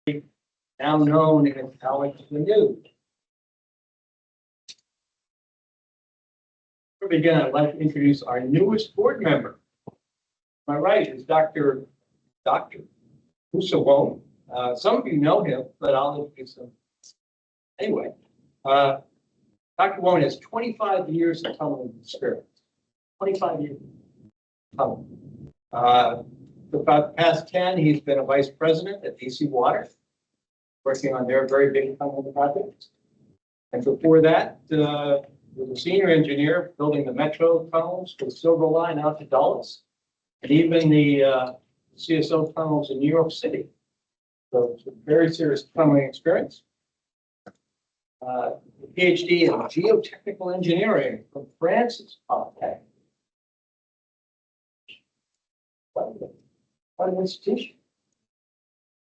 now known as AlexRenew. To begin, I'd like to introduce our newest board member. My right is Dr. Usawon. Some of you know him, but I'll introduce him anyway. Dr. Wone has 25 years of tunneling experience. 25 years. For about the past 10, he's been a vice president at DC Water, working on their very big tunneling projects. And before that, was a senior engineer building the metro tunnels for the Silver Line out to Dulles, and even the CSO tunnels in New York City. So it's a very serious tunneling experience. PhD in geotechnical engineering from France's Polytech. What an institution.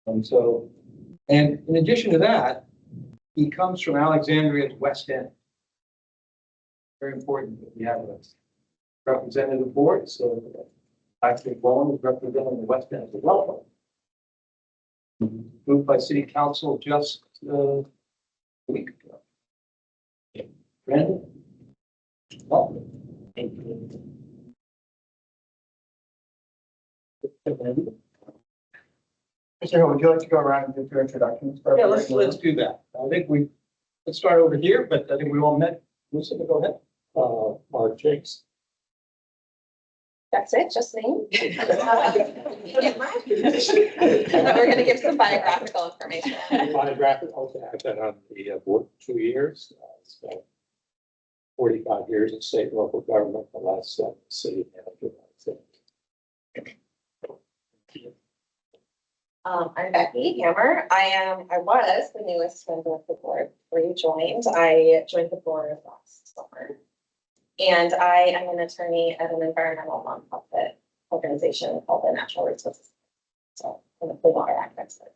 And in addition to that, he comes from Alexandria's West End. Very important that we have a representative board, so Dr. Bowen is representing the West End as well. Moved by City Council just a week ago. Brandon, welcome. Thank you. Mr. Hill, would you like to go around and give your introductions? Yeah, let's do that. I think let's start over here, but I think we all met. Lisa, go ahead. Mark Jakes. That's it, just me. We're going to give some biographical information. Biographical, I've been on the board for 2 years. Spent 45 years in state and local government, the last 7 city manager. I'm Becky Hammer. I was the newest member of the board before you joined. I joined the board last summer. And I am an attorney at an environmental nonprofit organization called the Natural Resources. So I'm a Clean Water Act expert.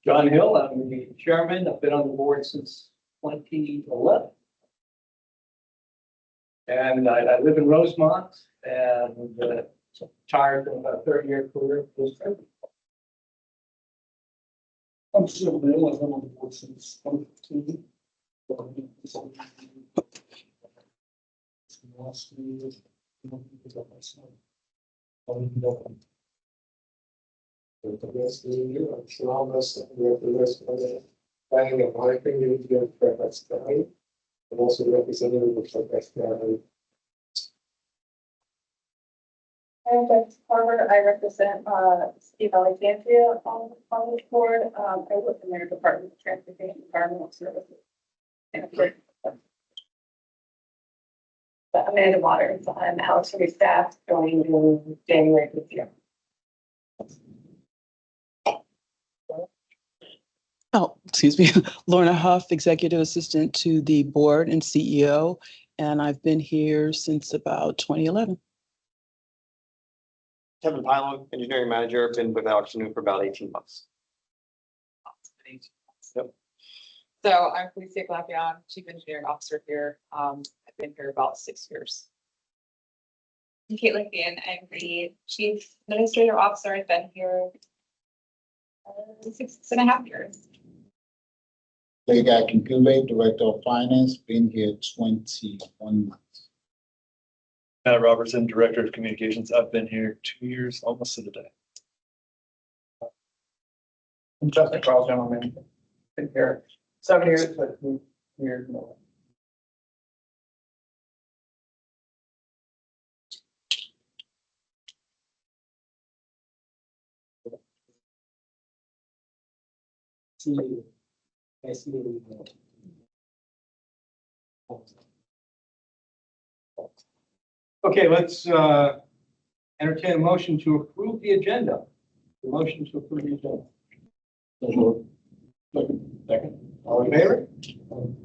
John Hill, I'm the chairman. I've been on the board since 2011. And I live in Rosemont and retired from a 30-year career. I'm Phil Bill, I've been on the board since 2015. Last 3 years, myself. For the rest of the year, I'm sure I'll mess up with the rest of the planning of my opinion, to Fairfax County, and also representative of Fairfax County. I'm Jess Carver. I represent Steve Alexandria on the board. I work in their Department of Transportation Environmental Services. But Amanda Waters, I'm AlexRenew staff, joined in January this year. Oh, excuse me, Lorna Huff, Executive Assistant to the Board and CEO, and I've been here since about 2011. Kevin Pilo, Engineering Manager, been with AlexRenew for about 18 months. Yep. So I'm Felicia Glapion, Chief Engineering Officer here. I've been here about 6 years. I'm Caitlin Gann. I'm the Chief Administrative Officer. I've been here 6.5 years. Guy Kinkule, Director of Finance, been here 21 months. Matt Robertson, Director of Communications. I've been here 2 years, almost to the day. I'm Justin Charles, General Manager. Been here 7 years, but 2 years more. Okay, let's entertain a motion to approve the agenda. The motion to approve the agenda. Second. All in favor?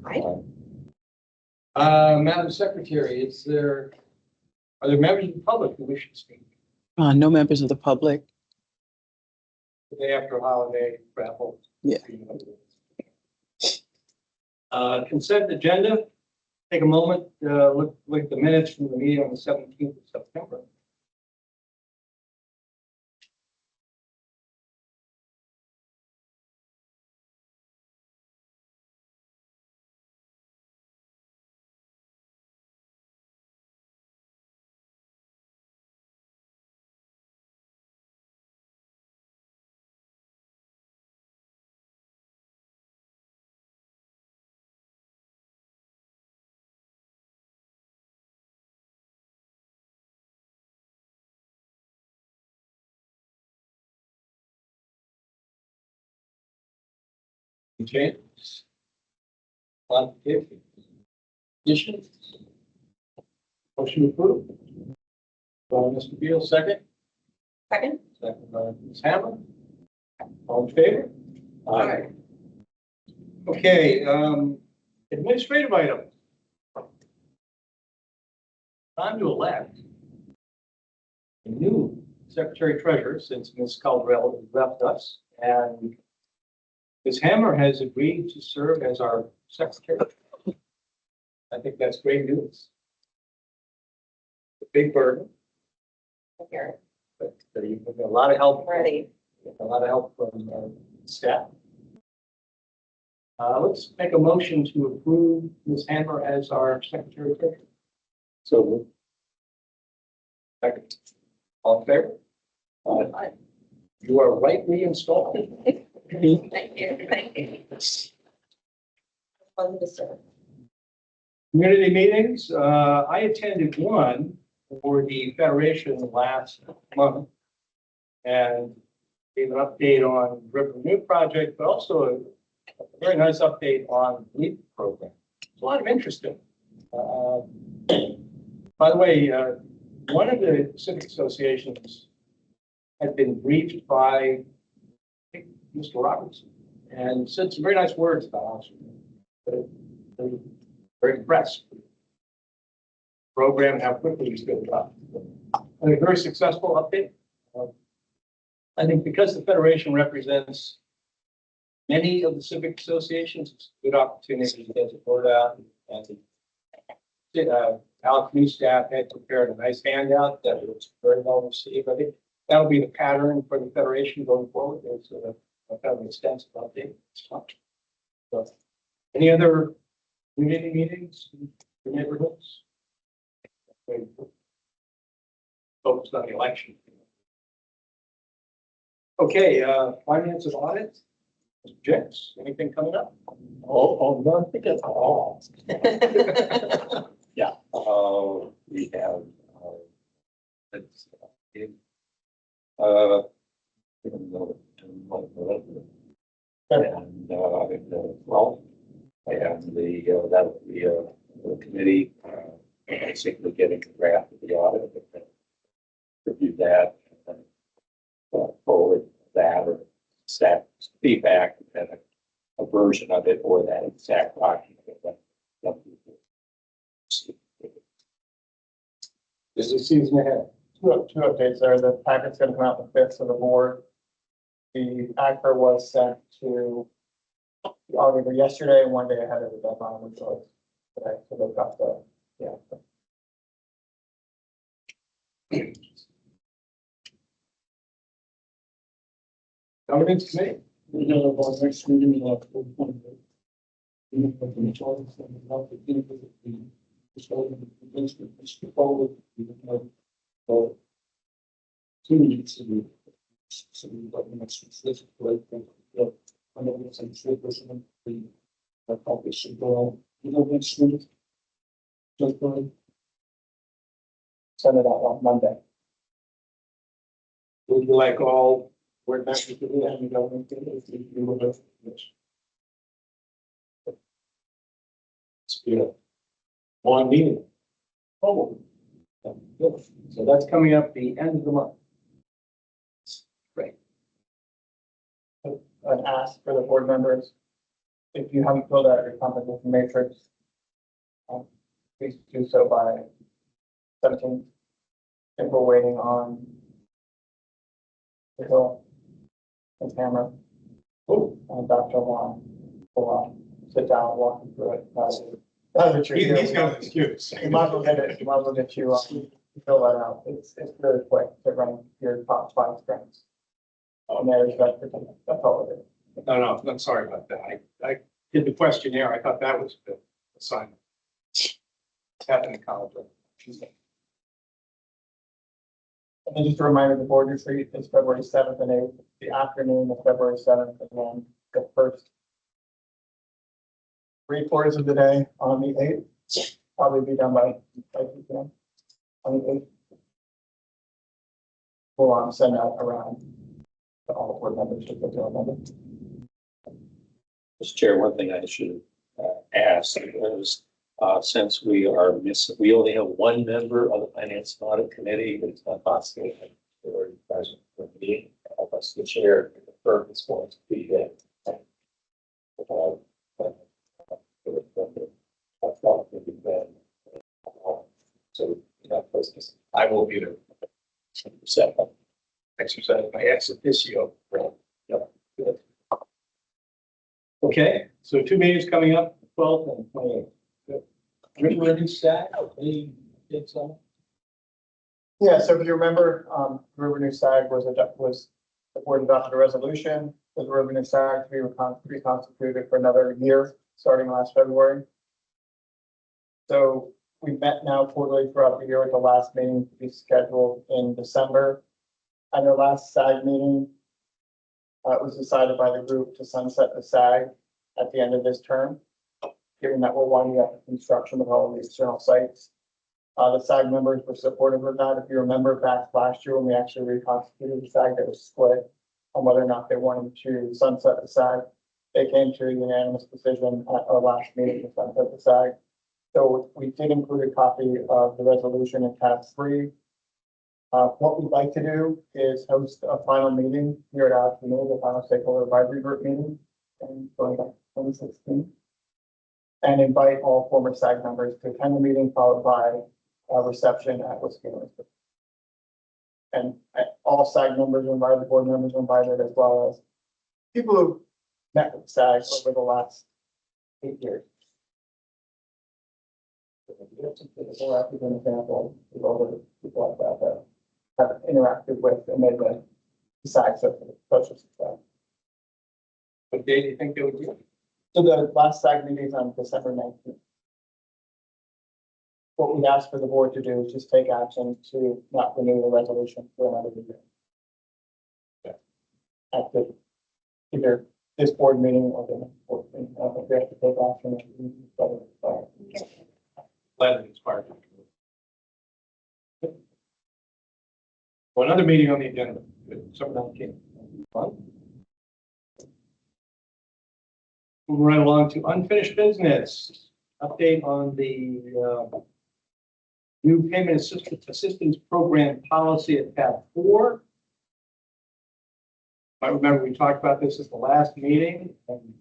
Aye. Madam Secretary, are there members of the public who wish to speak? No members of the public. The day after a holiday, travel. Yeah. Consent agenda. Take a moment, look at the minutes from the meeting on the 17th of September. Changes? Modifications? Additions? Motion approved. Mr. Beal, second. Second? Second by Ms. Hammer. All in favor? Aye. Okay, administrative items. Time to elect a new secretary treasurer since Ms. Caldwell has left us, and Ms. Hammer has agreed to serve as our secretary. I think that's great news. A big burden, Here, but you have a lot of help. ready. A lot of help from staff. Let's make a motion to approve Ms. Hammer as our secretary treasurer. So, Second. All in favor? Aye. You are rightly installed. Thank you, thank you. Fun to serve. Community meetings, I attended one for the Federation last month and gave an update on the AlexRenew project, but also a very nice update on the LEAP program. There's a lot of interest in it. By the way, one of the civic associations had been briefed by I think, Mr. Robertson and said some very nice words about AlexRenew. They're very impressed with the program and how quickly it's built up. And a very successful update. I think because the Federation represents many of the civic associations, it's a good opportunity to get the word out. And the AlexRenew staff had prepared a nice handout that was very well received. I think that'll be the pattern for the Federation going forward. It's a kind of an extensive update. So, any other community meetings in the neighborhoods? Focused on the election. Okay, finance and audit. Mr. Jenks, anything coming up? oh, nothing at all. Yeah, we have, it's, even though, and, well, and that would be the committee, basically getting a draft of the audit, and then review that, and then forward that or staff feedback, and a version of it or that exact document. This is season ahead. Two updates there. The packet's gonna come out the fifth to the board. The actor was sent to the auditor yesterday, one day ahead of the deadline, which was today, so they've got the, yeah. Governance committee. We know about next meeting, so we got the next week's like, I know it's a short version of the probably should go, next week. Just send it out on Monday. Would you like all board members to do that? And you don't if you would have. It's been a long meeting. Oh. So that's coming up the end of the month. Great. An ask for the board members. If you haven't filled out your compensation matrix, please do so by 17th. And we're waiting on Bill and Tamara. And Dr. Juan will sit down and walk you through it. That's what you're He's doing. got an excuse. You might as well get it, you might as well get you, fill that out. It's really quick to run your top 5 strengths. And there's that, that's all it is. No, I'm sorry about that. I did the questionnaire. I thought that was the assignment. It's happened in college. And then just a reminder, the board retreat is February 7th and 8th, the afternoon of February 7th, and then the first 3/4 of the day on the 8th. Probably be done by 2 p.m. on the 8th. We'll send out around to all board members to put their amendment. Mr. Chair, one thing I should ask is, since we are missing, we only have one member of the Finance and Audit Committee, it's not possible for the president for the meeting, help us the chair, the firm is going to be there. So, I will be there. Exercise my ex officio. Yep. Good. Okay, so 2 meetings coming up, 12th and 28th. Good. River Stack, any kids on? Yeah, so if you remember, Riverview SAG was the board adopted a resolution for the Riverview SAG to be reconstituted for another year, starting last February. So we've met now quarterly throughout the year, with the last meeting to be scheduled in December. At our last SAG meeting, it was decided by the group to sunset the SAG at the end of this term, given that we're winding up the construction of all of the external sites. The SAG members were supportive of that. If you remember back last year when we actually reconstituted the SAG, that was split on whether or not they wanted to sunset the SAG. They came to a unanimous decision at our last meeting to sunset the SAG. So we did include a copy of the resolution in tab 3. What we'd like to do is host a final meeting here at AlexRenew, the final stakeholder advisory group meeting in 2016. And invite all former SAG members to attend the meeting, followed by a reception at Whiskey. And all SAG members are invited, the board members are invited, as well as people who met with SAG over the last 8 years. We'll have to give an example of all the people like that have interacted with and made the SAG social success. What day do you think they would do? So the last SAG meeting is on December 19th. What we asked for the board to do is just take action to not renew the resolution for another year. At the, either this board meeting or the next board meeting. I don't think we have to take action. Let it expire. Well, another meeting on the agenda, December 19th. Moving right along to unfinished business. Update on the new payment assistance program policy at tab 4. I remember we talked about this at the last meeting and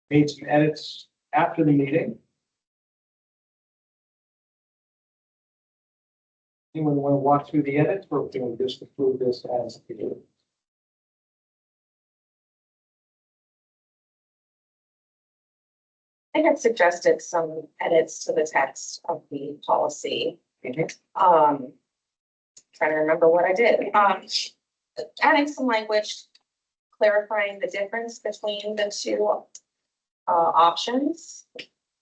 made some edits after the meeting. Anyone want to walk through the edits, or can we just approve this as it is? I had suggested some edits to the text of the policy. Mm-hmm. Trying to remember what I did. Adding some language, clarifying the difference between the two options.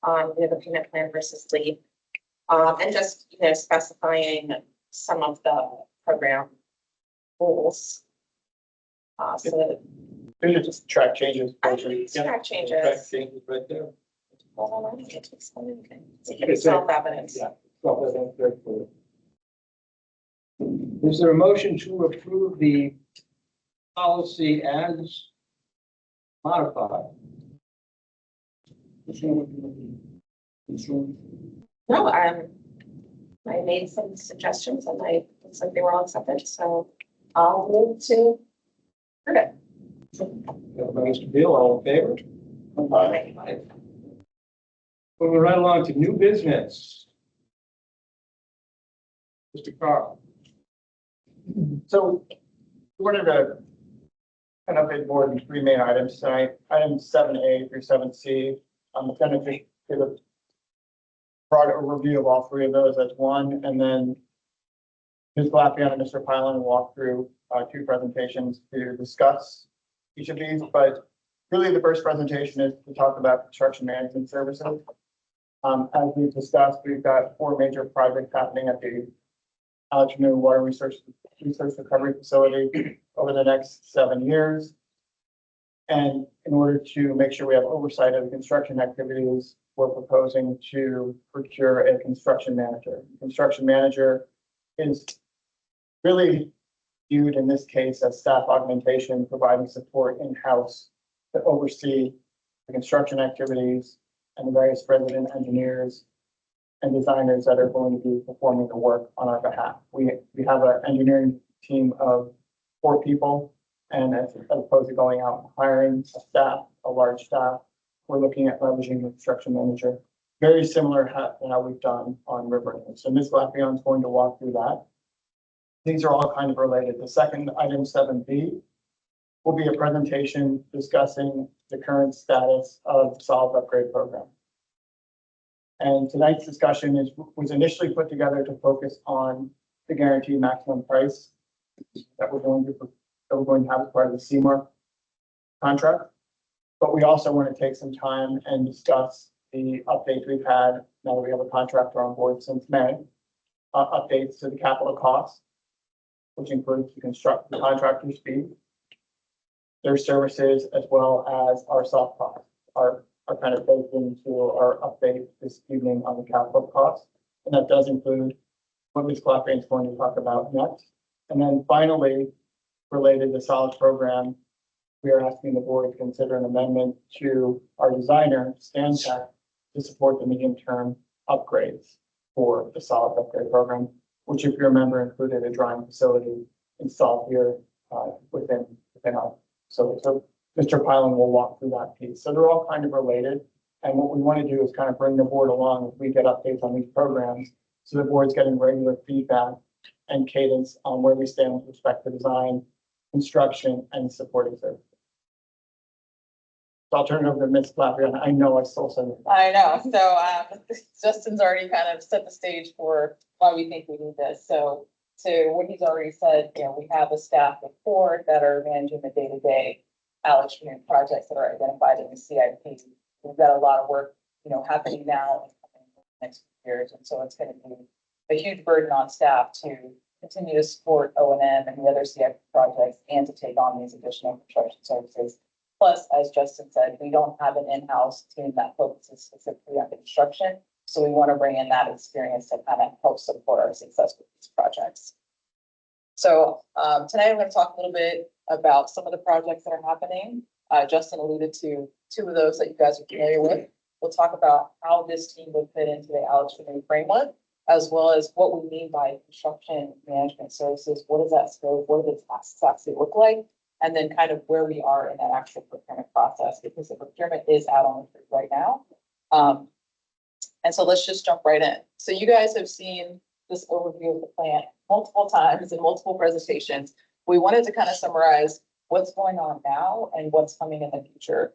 The payment plan versus leave. And just, specifying some of the program rules. So that These are just track changes. I can track Track changes. changes right there. Hold on, I get to explain again. It's self-evident. Yeah. Self-evident, very clear. Is there a motion to approve the policy as modified? No, I made some suggestions and looks like they were all accepted, so I'll move to approve it. Mr. Beal, all in favor? Aye. Moving right along to new business. Mr. Carl. So we wanted to kind of update board in 3 main items tonight. Items 7A through 7C. I'm going to just give a broad overview of all 3 of those as one, and then Ms. Glapion and Mr. Pylan will walk through 2 presentations to discuss each of these. But really, the first presentation is to talk about construction management services. As we've discussed, we've got 4 major projects happening at the AlexRenew Water Research Recovery Facility over the next 7 years. And in order to make sure we have oversight of the construction activities, we're proposing to procure a construction manager. Construction manager is really viewed in this case as staff augmentation, providing support in-house to oversee the construction activities, and the various resident engineers and designers that are going to be performing the work on our behalf. We have an engineering team of 4 people, and as opposed to going out and hiring a staff, a large staff, we're looking at leveraging the construction manager. Very similar to how we've done on Riverview. So Ms. Glapion is going to walk through that. These are all kind of related. The second item, 7B, will be a presentation discussing the current status of the solid upgrade program. And tonight's discussion was initially put together to focus on the guaranteed maximum price that we're going to have as part of the CMAR contract. But we also want to take some time and discuss the updates we've had now that we have a contractor on board since May. Updates to the capital costs, which includes the contractor's fee, their services, as well as our soft costs are kind of baked into our update this evening on the capital costs. And that does include what Ms. Clapper is going to talk about next. And then finally, related to solid program, we are asking the board to consider an amendment to our designer, Stantec, to support the medium-term upgrades for the solid upgrade program, which, if you remember, included a drying facility installed here within our facility. So Mr. Pylan will walk through that piece. So they're all kind of related. And what we want to do is kind of bring the board along as we get updates on these programs. So the board's getting regular feedback and cadence on where we stand with respect to design, construction, and supporting services. So I'll turn it over to Ms. Clapper. I know I stole some. I know, so Justin's already kind of set the stage for why we think we need this. So what he's already said, we have a staff of 4 that are managing the day-to-day AlexRenew projects that are identified in the CIP. We've got a lot of work, happening now and coming in the next few years. And so it's going to be a huge burden on staff to continue to support O&M and the other CIP projects and to take on these additional construction services. Plus, as Justin said, we don't have an in-house team that focuses specifically on construction. So we want to bring in that experience to kind of help support our success with these projects. So tonight I'm going to talk a little bit about some of the projects that are happening. Justin alluded to 2 of those that you guys are familiar with. We'll talk about how this team would fit into the AlexRenew framework, as well as what we mean by construction management services. What does that scope? What do the tasks actually look like? And then kind of where we are in that actual procurement process, because the procurement is out on the street right now. And so let's just jump right in. So you guys have seen this overview of the plant multiple times in multiple presentations. We wanted to kind of summarize what's going on now and what's coming in the future.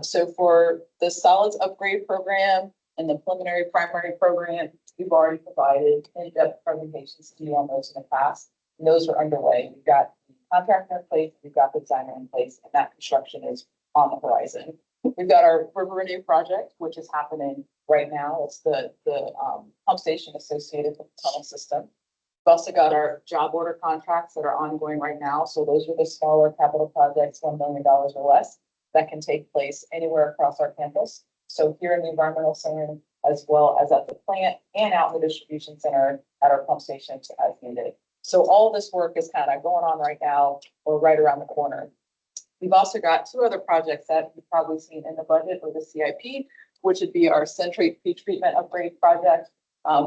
So for the solids upgrade program and the preliminary primary program, we've already provided in-depth presentations to you on those in the past, and those are underway. We've got the contractor in place, we've got the designer in place, and that construction is on the horizon. We've got our Riverview project, which is happening right now. It's the pump station associated with the tunnel system. We've also got our job order contracts that are ongoing right now. So those are the smaller capital projects, $1 million or less, that can take place anywhere across our campus. So here in the environmental center, as well as at the plant and out in the distribution center at our pump stations as needed. So all this work is kind of going on right now or right around the corner. We've also got 2 other projects that you've probably seen in the budget or the CIP, which would be our centrate pretreatment upgrade project,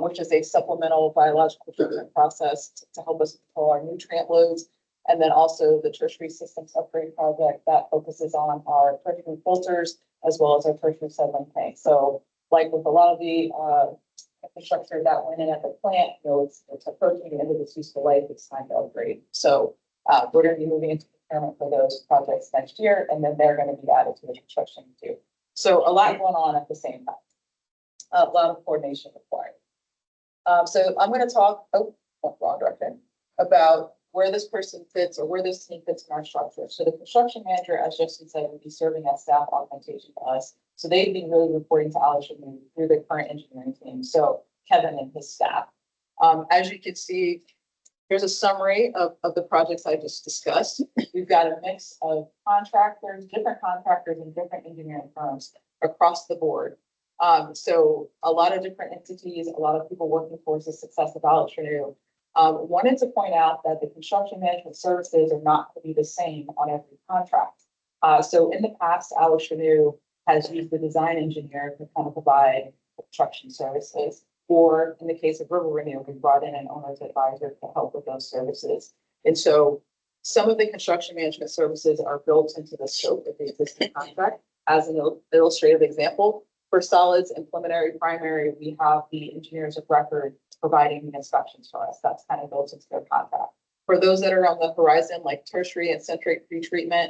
which is a supplemental biological treatment process to help us control our nutrient loads. And then also the tertiary systems upgrade project that focuses on our tertiary filters as well as our tertiary settling tanks. So like with a lot of the infrastructure that went in at the plant, it's approaching the end of its useful life, it's time to upgrade. So we're going to be moving into procurement for those projects next year, and then they're going to be added to the construction too. So a lot going on at the same time, a lot of coordination required. So I'm going to talk, wrong direction, about where this person fits or where this team fits in our structure. So the construction manager, as Justin said, would be serving as staff augmentation to us. So they'd be really reporting to AlexRenew through the current engineering team. So Kevin and his staff. As you can see, here's a summary of the projects I just discussed. We've got a mix of contractors, different contractors and different engineering firms across the board. So a lot of different entities, a lot of people working towards the success of AlexRenew. Wanted to point out that the construction management services are not going to be the same on every contract. So in the past, AlexRenew has used the design engineer to kind of provide construction services. Or in the case of River Renew, we brought in an owner's advisor to help with those services. And so some of the construction management services are built into the scope of the existing contract. As an illustrative example, for solids and preliminary primary, we have the engineers of record providing the inspections for us. That's kind of built into their contract. For those that are on the horizon, like tertiary and centric pretreatment,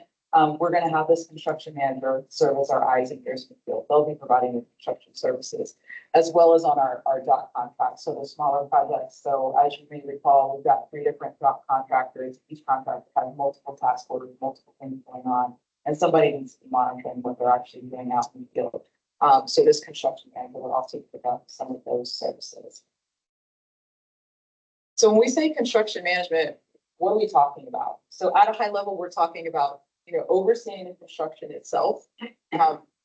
we're going to have this construction manager serve as our eyes and ears in the field. They'll be providing the construction services, as well as on our dock contracts, so the smaller projects. So as you may recall, we've got 3 different dock contractors. Each contractor has multiple task orders, multiple things going on, and somebody needs to be monitoring what they're actually doing out in the field. So this construction manager will also pick up some of those services. So when we say construction management, what are we talking about? So at a high level, we're talking about, overseeing the construction itself,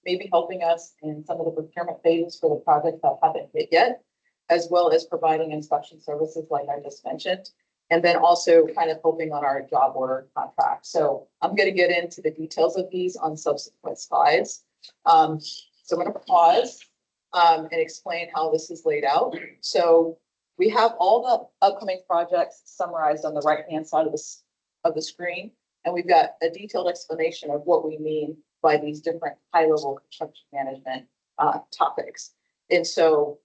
maybe helping us in some of the procurement phases for the projects that haven't hit yet, as well as providing inspection services like I just mentioned, and then also kind of helping on our job order contract. So I'm going to get into the details of these on subsequent slides. So I'm going to pause and explain how this is laid out. So we have all the upcoming projects summarized on the right-hand side of the screen, and we've got a detailed explanation of what we mean by these different high-level construction management topics. And so,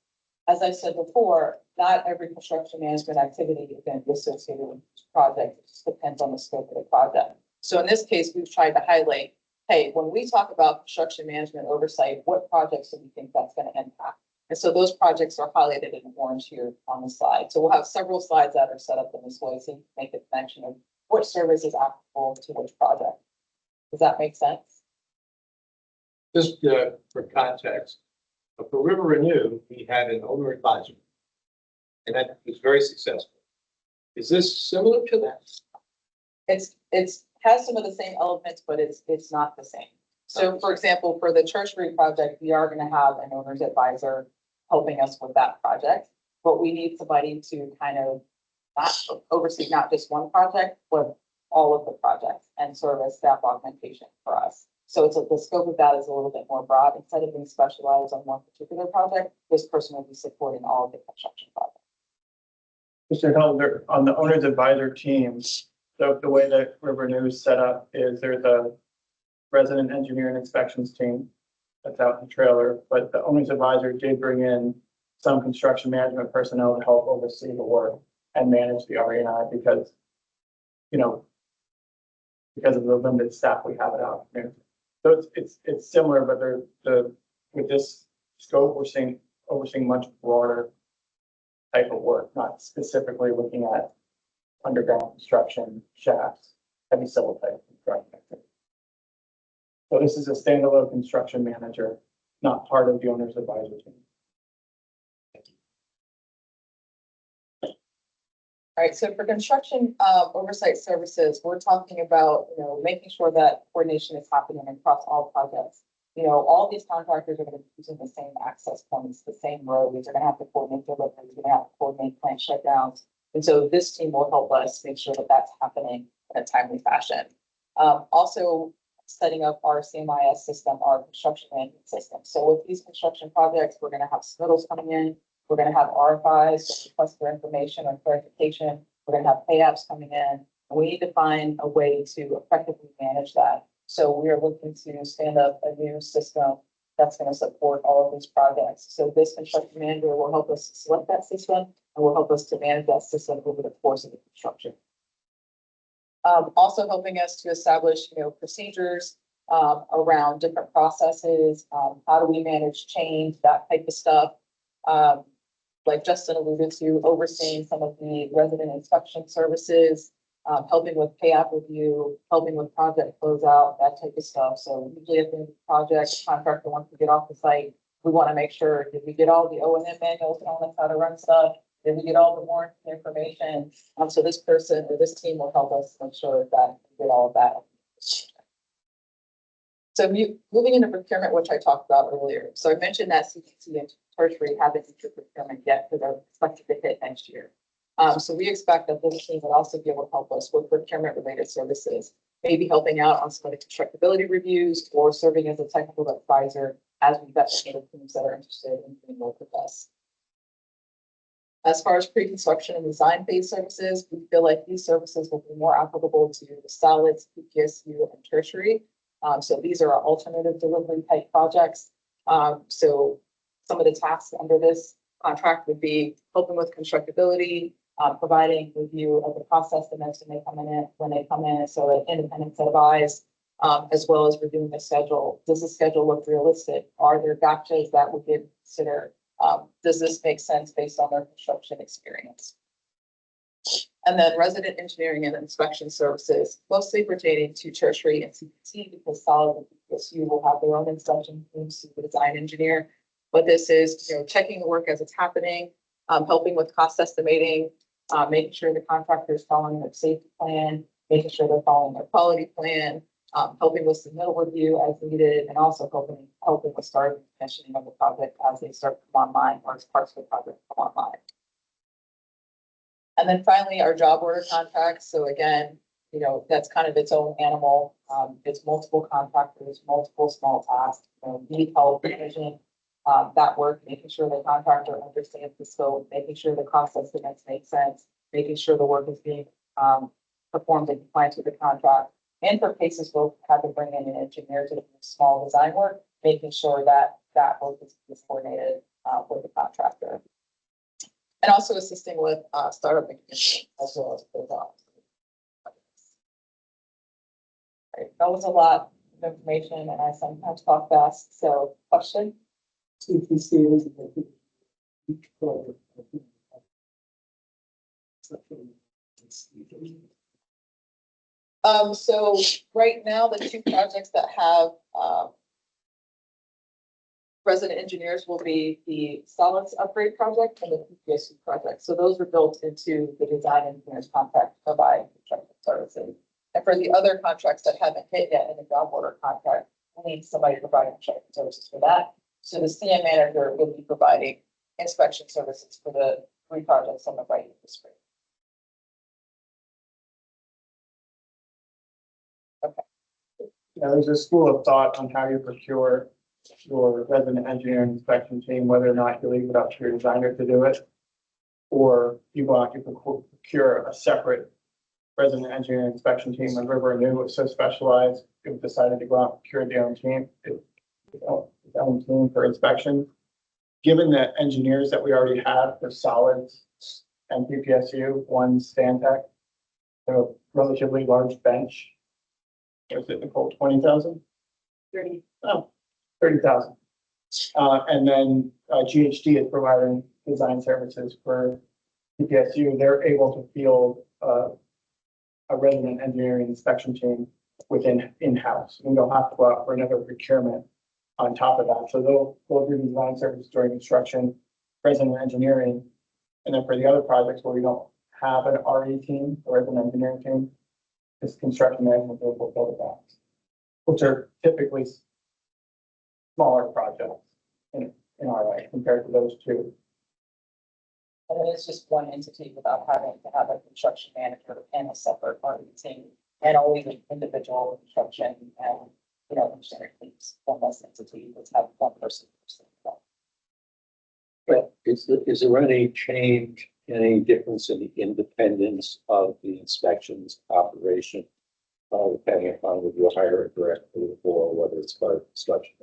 as I said before, not every construction management activity is going to be associated with this project. It just depends on the scope of the project. So in this case, we've tried to highlight, hey, when we talk about construction management oversight, what projects do we think that's going to impact? And so those projects are highlighted in orange here on the slide. So we'll have several slides that are set up in this way so you can make a connection of which service is applicable to which project. Does that make sense? Just for context, for River Renew, we had an owner advisor, and that was very successful. Is this similar to that? It's has some of the same elements, but it's not the same. So for example, for the tertiary project, we are going to have an owner's advisor helping us with that project, but we need somebody to kind of not oversee not just one project, but all of the projects and serve as staff augmentation for us. So the scope of that is a little bit more broad. Instead of being specialized on one particular project, this person will be supporting all of the construction projects. Mr. Helder, on the owner's advisor teams, the way that River Renew is set up is there's a resident engineer and inspections team that's out in the trailer, but the owner's advisor did bring in some construction management personnel to help oversee the work and manage the RE&I because, because of the limited staff we have it out here. So it's similar, but with this scope, we're overseeing much broader type of work, not specifically looking at underground construction, shafts, heavy civil type construction. So this is a standalone construction manager, not part of the owner's advisor team. All right, so for construction oversight services, we're talking about, making sure that coordination is happening across all projects. All these contractors are going to be using the same access points, the same roads. They're going to have to coordinate deliveries. They're going to have to coordinate plant shutdowns. And so this team will help us make sure that that's happening in a timely fashion. Also setting up our CMIS system, our construction management system. So with these construction projects, we're going to have submittals coming in. We're going to have RFIs, requests for information or clarification. We're going to have pay apps coming in. And we need to find a way to effectively manage that. So we are looking to stand up a new system that's going to support all of these projects. So this construction manager will help us select that system and will help us to manage that system over the course of the construction. Also helping us to establish, procedures around different processes. How do we manage change, that type of stuff. Like Justin alluded to, overseeing some of the resident inspection services, helping with pay app review, helping with project closeout, that type of stuff. So usually at the end of the project, the contractor wants to get off the site. We want to make sure, did we get all the O&M manuals telling us how to run stuff? Did we get all the warranty information? So this person or this team will help us make sure that we get all of that. So moving into procurement, which I talked about earlier. So I mentioned that CTC and tertiary haven't entered procurement yet, because they're expected to hit next year. So we expect that this team will also be able to help us with procurement related services. maybe helping out on some of the constructability reviews or serving as a technical advisor as we vet the teams that are interested in doing work with us. As far as pre-construction and design phase services, we feel like these services will be more applicable to the solids, PPSU, and tertiary. So these are our alternative delivery type projects. So some of the tasks under this contract would be helping with constructability, providing review of the cost estimates when they come in, so an independent set of eyes, as well as reviewing the schedule. Does the schedule look realistic? Are there gotchas that would be considered? Does this make sense based on their construction experience? And then resident engineering and inspection services, mostly pertaining to tertiary and CPT, because solid and PPSU will have their own inspection teams to the design engineer. But this is, checking the work as it's happening, helping with cost estimating, making sure the contractor is following their safety plan, making sure they're following their quality plan, helping with submittal review as needed, and also helping with starting and finishing of the project as they start to come online or as parts of the project come online. And then finally, our job order contracts. So again, that's kind of its own animal. It's multiple contractors, multiple small tasks, need help, vision, that work, making sure the contractor understands the scope, making sure the cost estimates make sense, making sure the work is being performed in compliance with the contract. And for cases where we have to bring in an engineer to do small design work, making sure that that work is coordinated with the contractor. And also assisting with startup as well as build out. Right, that was a lot of information, and I sometimes talk fast. So, question? So right now, the two projects that have resident engineers will be the solids upgrade project and the PPSU project. So those were built into the design engineers contract to provide construction services. And for the other contracts that haven't hit yet in the job order contract, we need somebody providing construction services for that. So the CM manager will be providing inspection services for the three projects on the right of the screen. There's a school of thought on how you procure your resident engineering inspection team, whether or not you leave it up to your designer to do it, or you go out to procure a separate resident engineering inspection team. When AlexRenew was so specialized, it decided to go out and procure their own team, its own team for inspection. Given the engineers that we already have for solids and PPSU, one Stantec, a relatively large bench. Was it, Nicole, 20,000? 30. Oh, 30,000. And then GHD is providing design services for PPSU. They're able to field a resident engineering inspection team within in-house. And they'll have to go out for another procurement on top of that. So they'll do design services during construction, resident engineering. And then for the other projects where we don't have an RE team or resident engineering team, this construction management will build it out, which are typically smaller projects in our way compared to those two. And it is just one entity without having to have a construction manager and a separate RE team and only the individual construction and, engineering teams. One less entity, let's have one person. But is there any change, any difference in the independence of the inspections operation? Depending upon whether you hire a director or whether it's part of construction.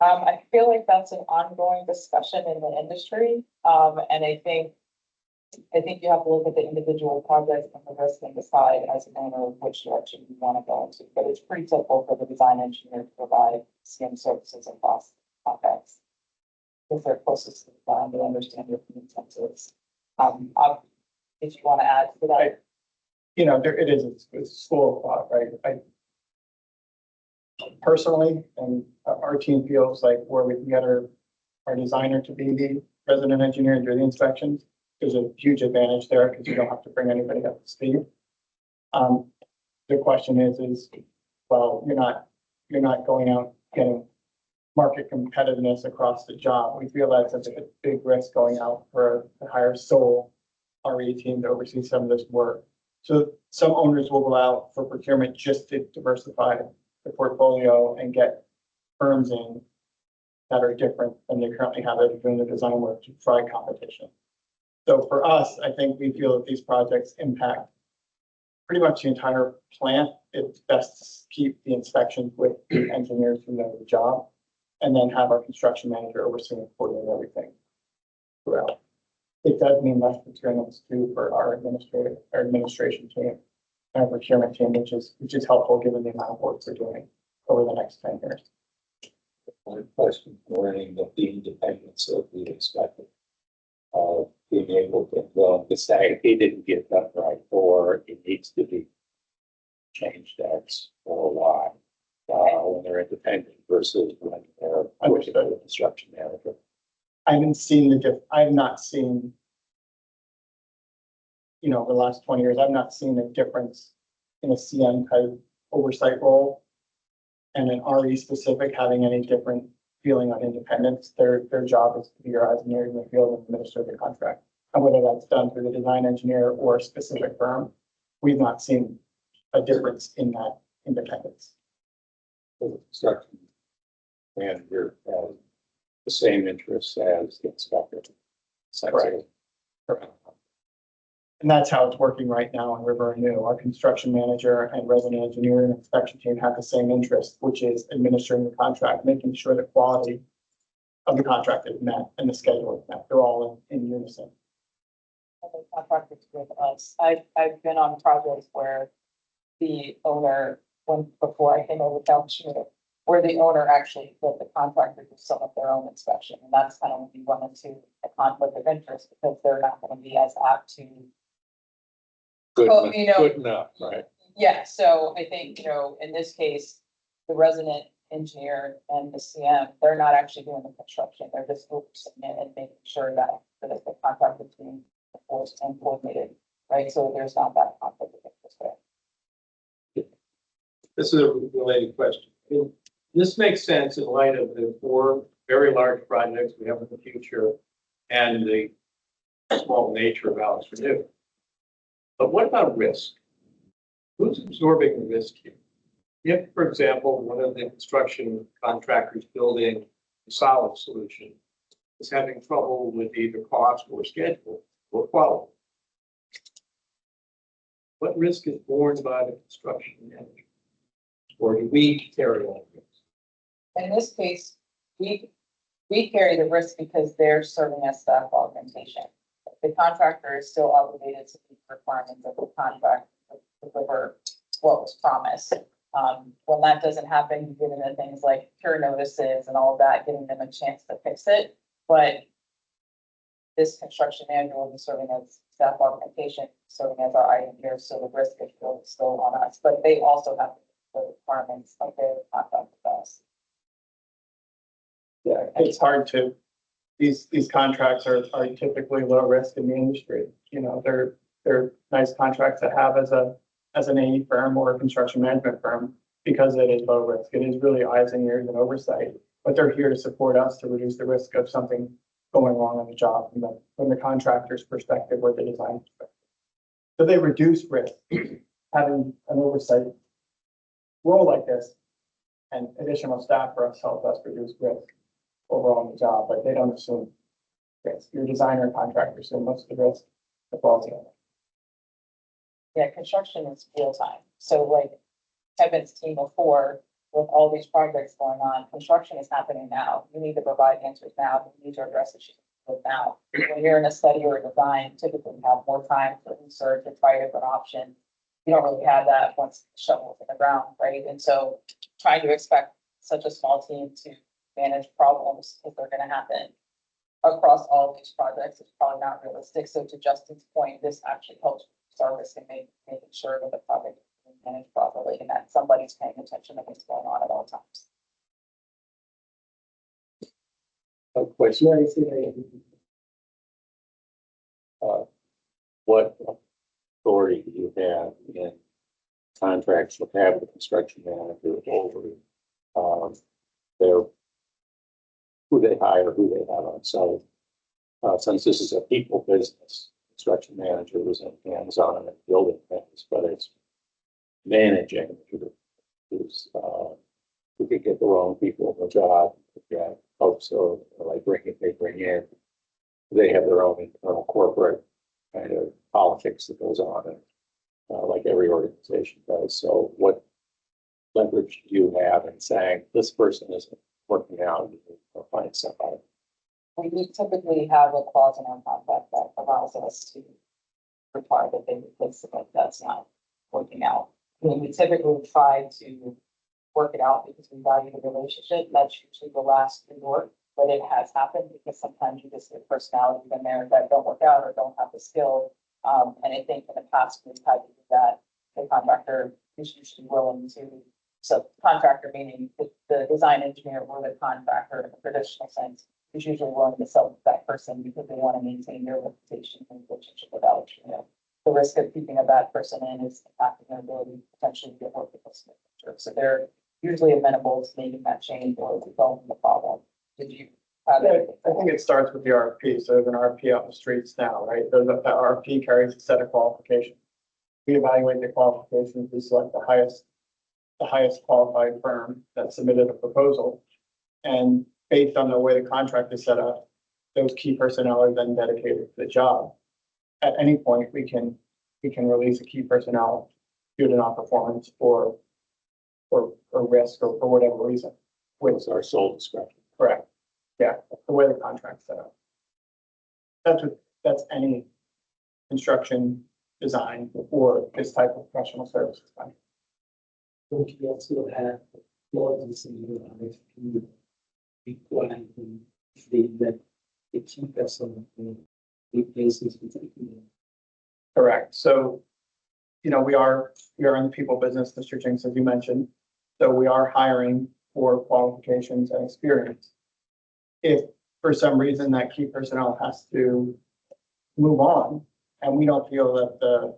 I feel like that's an ongoing discussion in the industry. And I think you have to look at the individual projects and the risk and decide as an owner which direction you want to go into. But it's pretty typical for the design engineer to provide CM services across contracts. If they're closest to the design, they understand your incentives. If you want to add to that. It is a school of thought, right? Personally, and our team feels like where we can get our designer to be the resident engineer and do the inspections, there's a huge advantage there because you don't have to bring anybody up to speed. The question is, well, you're not going out getting market competitiveness across the job. We feel that's a big risk going out for a higher sole RE team to oversee some of this work. So some owners will go out for procurement just to diversify the portfolio and get firms in that are different than they currently have it doing the design work to try competition. So for us, I think we feel that these projects impact pretty much the entire plant. It's best to keep the inspections with the engineers who know the job, and then have our construction manager overseeing and coordinating everything throughout. It does mean less procurements too for our administration team, and our procurement team, which is helpful given the amount of work we're doing over the next 10 years. One question, learning of the independence of the inspector. Being able to, well, decide he didn't get that right, or it needs to be changed X or Y. When they're independent versus when they're working with a construction manager. I haven't seen I've not seen, the last 20 years, I've not seen a difference in a CM type oversight role and an RE specific having any different feeling on independence. Their job is to be your eyes and ears in the field and administer the contract. And whether that's done through the design engineer or a specific firm, we've not seen a difference in that independence. The construction manager has the same interests as the inspector. Correct. And that's how it's working right now in River and New. Our construction manager and resident engineer and inspection team have the same interest, which is administering the contract, making sure the quality of the contract is met and the schedule is met. They're all in unison. The contractors with us. I've been on projects where the owner, before I came over to AlexRenew, where the owner actually let the contractor do some of their own inspection. And that's kind of when we run into a conflict of interest because they're not going to be as apt to. Good, Oh, good enough, right? Yeah, so I think, in this case, the resident engineer and the CM, they're not actually doing the construction. They're just overseeing it and making sure that the contract is being enforced and coordinated, right? So there's not that conflict of interest there. This is a related question. This makes sense in light of the 4 very large projects we have in the future and the small nature of AlexRenew. But what about risk? Who's absorbing the risk here? If, for example, one of the construction contractors building a solid solution is having trouble with either cost or schedule or quality, what risk is borne by the construction manager? Or do we carry all the risk? In this case, we carry the risk because they're serving as staff augmentation. The contractor is still obligated to meet requirements of the contract to deliver what was promised. When that doesn't happen, you get into things like cure notices and all of that, giving them a chance to fix it. But this construction manager will be serving as staff augmentation, serving as our item here, so the risk is still on us. But they also have the requirements of their contract with us. Yeah, it's hard to, these contracts are typically low risk in the industry. They're nice contracts to have as an AE firm or a construction management firm because it is low risk. It is really eyes and ears and oversight, but they're here to support us to reduce the risk of something going wrong on the job from the contractor's perspective or the design perspective. So they reduce risk. Having an oversight role like this and additional staff for us help us reduce risk overall in the job, but they don't assume risk. Your designer and contractor assume most of the risk that falls in. Yeah, construction is real time. So like Kevin's team of 4, with all these projects going on, construction is happening now. You need to provide answers now. You need to address issues now. When you're in a study or a design, typically you have more time to research and try different options. You don't really have that once the shovel is in the ground, right? And so trying to expect such a small team to manage problems if they're going to happen across all of these projects is probably not realistic. So to Justin's point, this actually helps service and making sure that the project is being managed properly and that somebody's paying attention to what's going on at all times. A question. What authority do you have in contracts with have the construction manager over their who they hire, who they have on site? Since this is a people business, construction manager who's hands-on and building things, but it's managing who could get the wrong people in the job. Yeah, folks so like they bring in, they have their own internal corporate kind of politics that goes on, and like every organization does. So what leverage do you have in saying this person isn't working out, or find somebody? We typically have a clause in our contract that allows us to require that they replace it if that's not working out. I mean, we typically try to work it out because we value the relationship. That's usually the last resort, but it has happened because sometimes you just get personalities in there that don't work out or don't have the skill. And I think in the past, we've had to do that. The contractor is usually willing to, so contractor meaning the design engineer or the contractor in the traditional sense is usually willing to sell to that person because they want to maintain their reputation and relationship with AlexRenew. The risk of keeping a bad person in is impacting their ability to potentially get work with us in the future. So they're usually amenable to making that change or resolving the problem. Did you have anything? I think it starts with the RFP. So there's an RFP out in the streets now, right? That RFP carries a set of qualifications. We evaluate the qualifications. We select the highest qualified firm that submitted a proposal. And based on the way the contract is set up, those key personnel are then dedicated to the job. At any point, we can release a key personnel due to non-performance or risk or for whatever reason. With our sole discretion. Correct. Yeah, the way the contract's set up. That's any construction design or this type of professional services contract. Don't you also have clauses in your RFP requiring that the key person replaces with the Correct. So, we are in the people business, Mr. Jinks, as you mentioned. So we are hiring for qualifications and experience. If for some reason that key personnel has to move on and we don't feel that the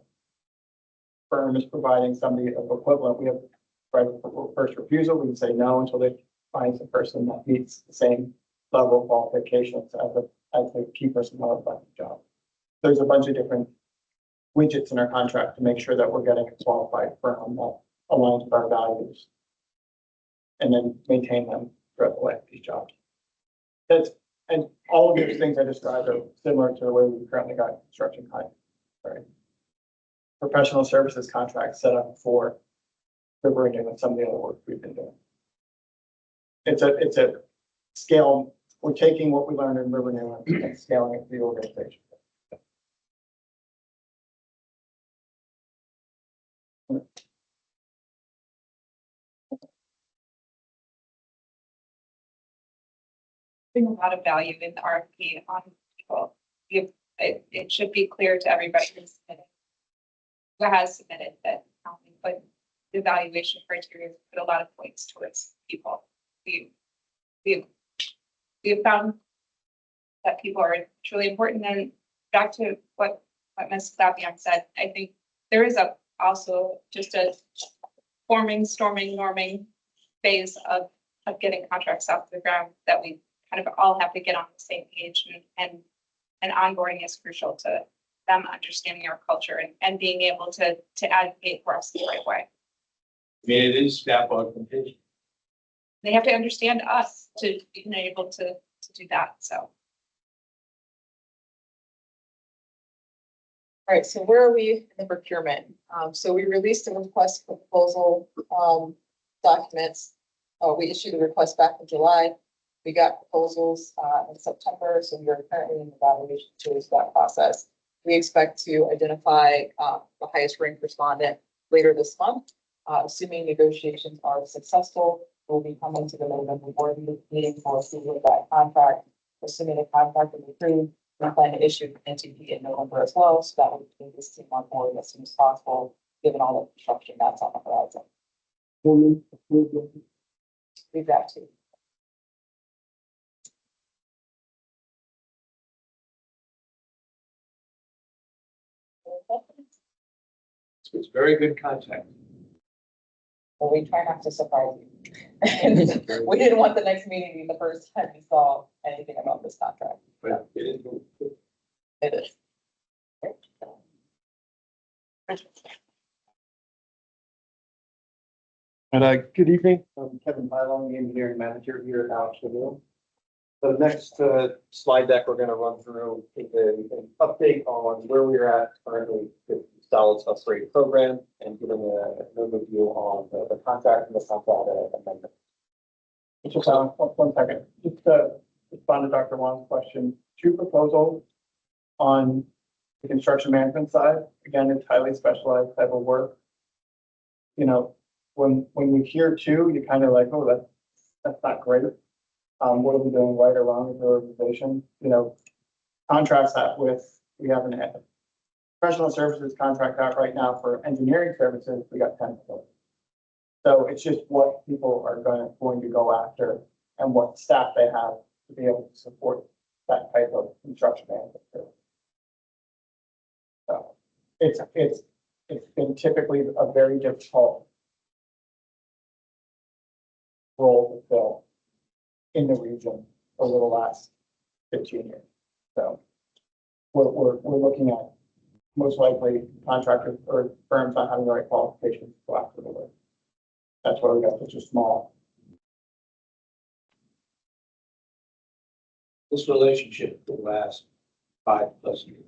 firm is providing somebody of equivalent, we have right of first refusal. We can say no until they find a person that meets the same level of qualifications as the key personnel of that job. There's a bunch of different widgets in our contract to make sure that we're getting a qualified firm that aligns with our values and then maintain them throughout the life of these jobs. And all of these things I described are similar to the way we currently got construction contracts, right? Professional services contracts set up for Riverending and some of the other work we've been doing. It's a scale. We're taking what we learned in Riverending and scaling it to the organization. Bring a lot of value in the RFP on people. It should be clear to everybody who has submitted that we put the evaluation criteria, put a lot of points towards people. We have found that people are truly important. And back to what Ms. Fabian said, I think there is also just a norming phase of getting contracts off the ground that we kind of all have to get on the same page, and onboarding is crucial to them understanding our culture and being able to advocate for us the right way. I mean, it is staff augmentation. They have to understand us to be able to do that. So. All right, so where are we in the procurement? So we released a request for proposal documents. We issued a request back in July. We got proposals in September, so we are currently in the evaluation phase of that process. We expect to identify the highest ranked respondent later this month. Assuming negotiations are successful, we'll be coming to the November board meeting for approval of that contract. Assuming the contract is approved, we plan to issue an NTP in November as well, so that we can this team on board as soon as possible, given all the construction that's on the horizon. Leave that to. So it's very good contact. Well, we try not to surprise you. We didn't want the next meeting to be the first time we saw anything about this contract. But it is. It is. And good evening, I'm Kevin Pylon, the engineering manager here at AlexRenew. The next slide deck we're going to run through is an update on where we're at currently with the solids upgrade program and giving an overview on the contract and the contract amendment. Just, one second, just to respond to Dr. Wong's question, 2 proposals on the construction management side. Again, it's highly specialized type of work. You know, when you hear 2, you kind of like, oh, that's not great. What are we doing right or wrong with the organization? You know, contracts that we have an professional services contract out right now for engineering services, we got 10 of those. So it's just what people are going to go after and what staff they have to be able to support that type of construction management. So it's been typically a very difficult role to fill in the region over the last 15 years. So we're looking at most likely contractors or firms not having the right qualifications to go after the work. That's why we got such a small. This relationship will last 5+ years.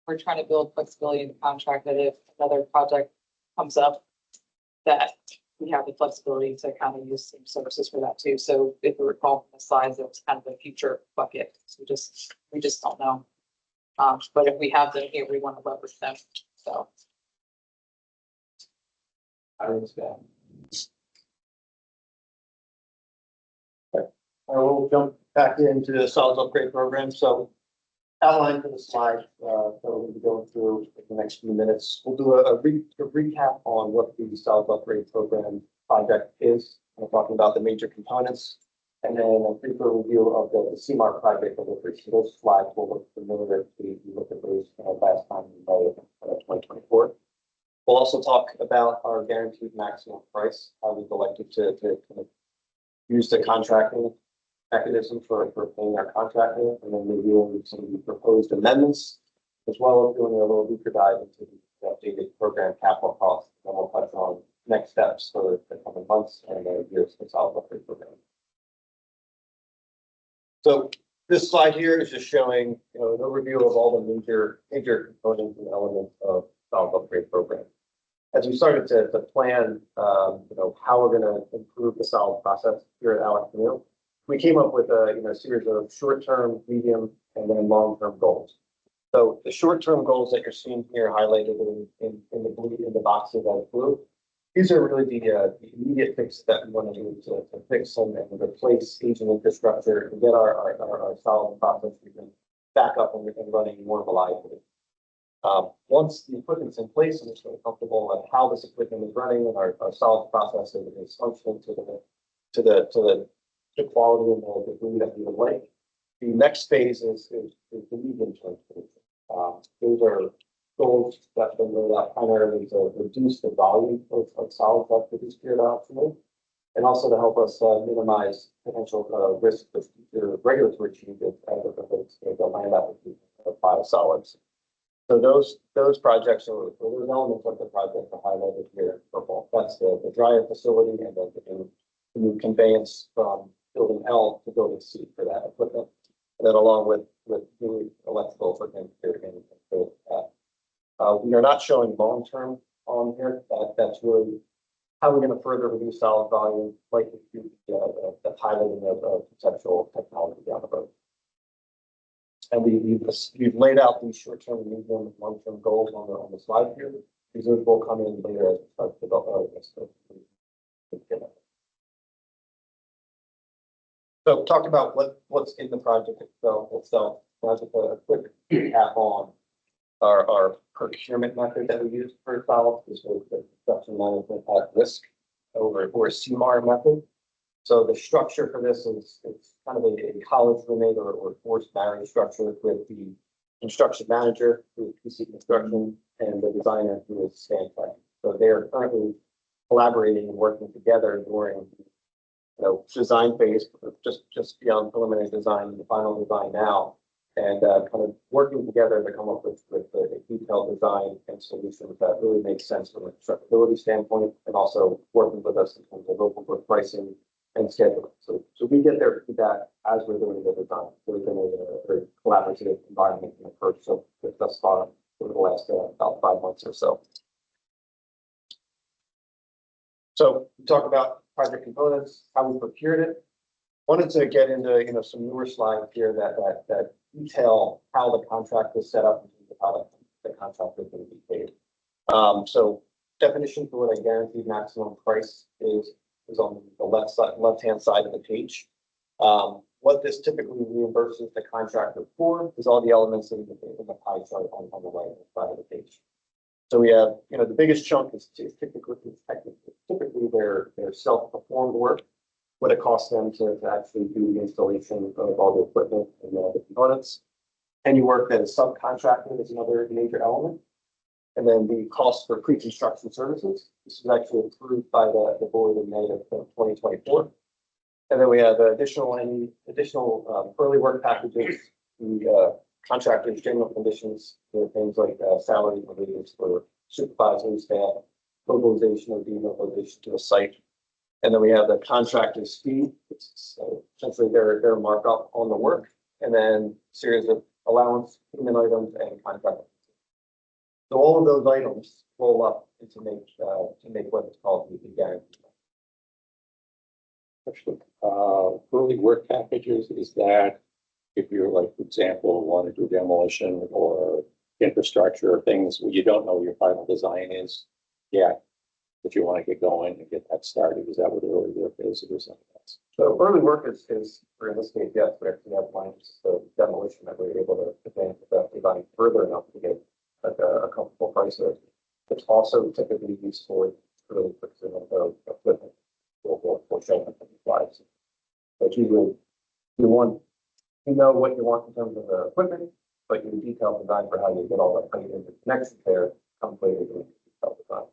We're trying to build flexibility in the contract that if another project comes up, that we have the flexibility to kind of use some services for that too. So if we recall from the slides, it was kind of a future bucket. So we just don't know. But if we have them here, we want to leverage them. So. I understand. We'll jump back into the solids upgrade program. So outlined for the slide that we're going to be going through in the next few minutes. We'll do a recap on what the solids upgrade program project is. We're talking about the major components, and then a briefer review of the CMAR project delivery. So those slides will look familiar if we look at those last time in May of 2024. We'll also talk about our guaranteed maximum price, how we've elected to kind of use the contracting mechanism for paying our contractor, and then reviewing some of the proposed amendments, as well as doing a little deeper dive into the updated program capital costs. And we'll touch on next steps for the coming months and the years for solid upgrade program. So this slide here is just showing, an overview of all the major components and elements of solid upgrade program. As we started to plan, how we're going to improve the solid process here at AlexRenew, we came up with a series of short-term, medium, and then long-term goals. So the short-term goals that you're seeing here highlighted in the blue, in the boxes that are blue, these are really the immediate fixes that we want to do to fix some and replace aging infrastructure and get our solid process back up and running more reliably. Once the equipment's in place and we're comfortable with how this equipment is running and our solid process is functioning to the quality and the degree that we would like, the next phase is the medium term. Those are goals that have been laid out primarily to reduce the volume of solids that produced here at AlexRenew, and also to help us minimize potential risk of future regulatory changes as it relates to the land application of biosolids. So those projects are those elements of the project are highlighted here in purple. That's the dryer facility and the new conveyance from building L to building C for that equipment. And then along with new electrical equipment here in building F. We are not showing long-term on here. That's really how we're going to further reduce solid volume, like the piloting of conceptual technology down the road. And we've laid out these short-term, medium, and long-term goals on the slide here. These will come in later as we start to develop this. So talk about what's in the project itself. Now just a quick recap on our procurement method that we use for solids. This was the construction management at risk or CMAR method. So the structure for this is kind of a college roommate or forced marriage structure with the construction manager who is PC Construction and the designer who is Stantec. So they are currently collaborating and working together during design phase, just beyond preliminary design and the final design now. and kind of working together to come up with a detailed design and solutions that really makes sense from a constructability standpoint, and also working with us in terms of local book pricing and scheduling. So we get their feedback as we're doing the design. We've been a very collaborative environment and approach so thus far over the last about 5 months or so. So we talk about project components, how we procured it. Wanted to get into some newer slides here that detail how the contract was set up and how the contract is going to be paid. So definition for what a guaranteed maximum price is on the left-hand side of the page. What this typically reimburses the contractor for is all the elements in the pie chart on the right side of the page. So we have, the biggest chunk is typically their self-performed work, what it costs them to actually do the installation of all the equipment and the components. Any work that is subcontracted is another major element. And then the cost for pre-construction services. This was actually approved by the board in May of 2024. And then we have additional early work packages, the contractor's general conditions, things like salary wages for supervisory staff, mobilization or demobilization to a site. And then we have the contractor's fee, it's essentially their markup on the work, and then series of allowance, payment items, and contract. So all of those items roll up to make what is called the guarantee. Actually, early work packages, is that if you're like, for example, want to do demolition or infrastructure or things where you don't know what your final design is yet, if you want to get going and get that started, is that what early work is or something else? So early work is for in this case, yes, we actually have plans for demolition that we're able to advance that design further enough to get like a comfortable price of. It's also typically used for early procurement of equipment for showing up the slides. But usually you know what you want in terms of the equipment, but your detailed design for how you get all that connected connections there comes later in the detailed design.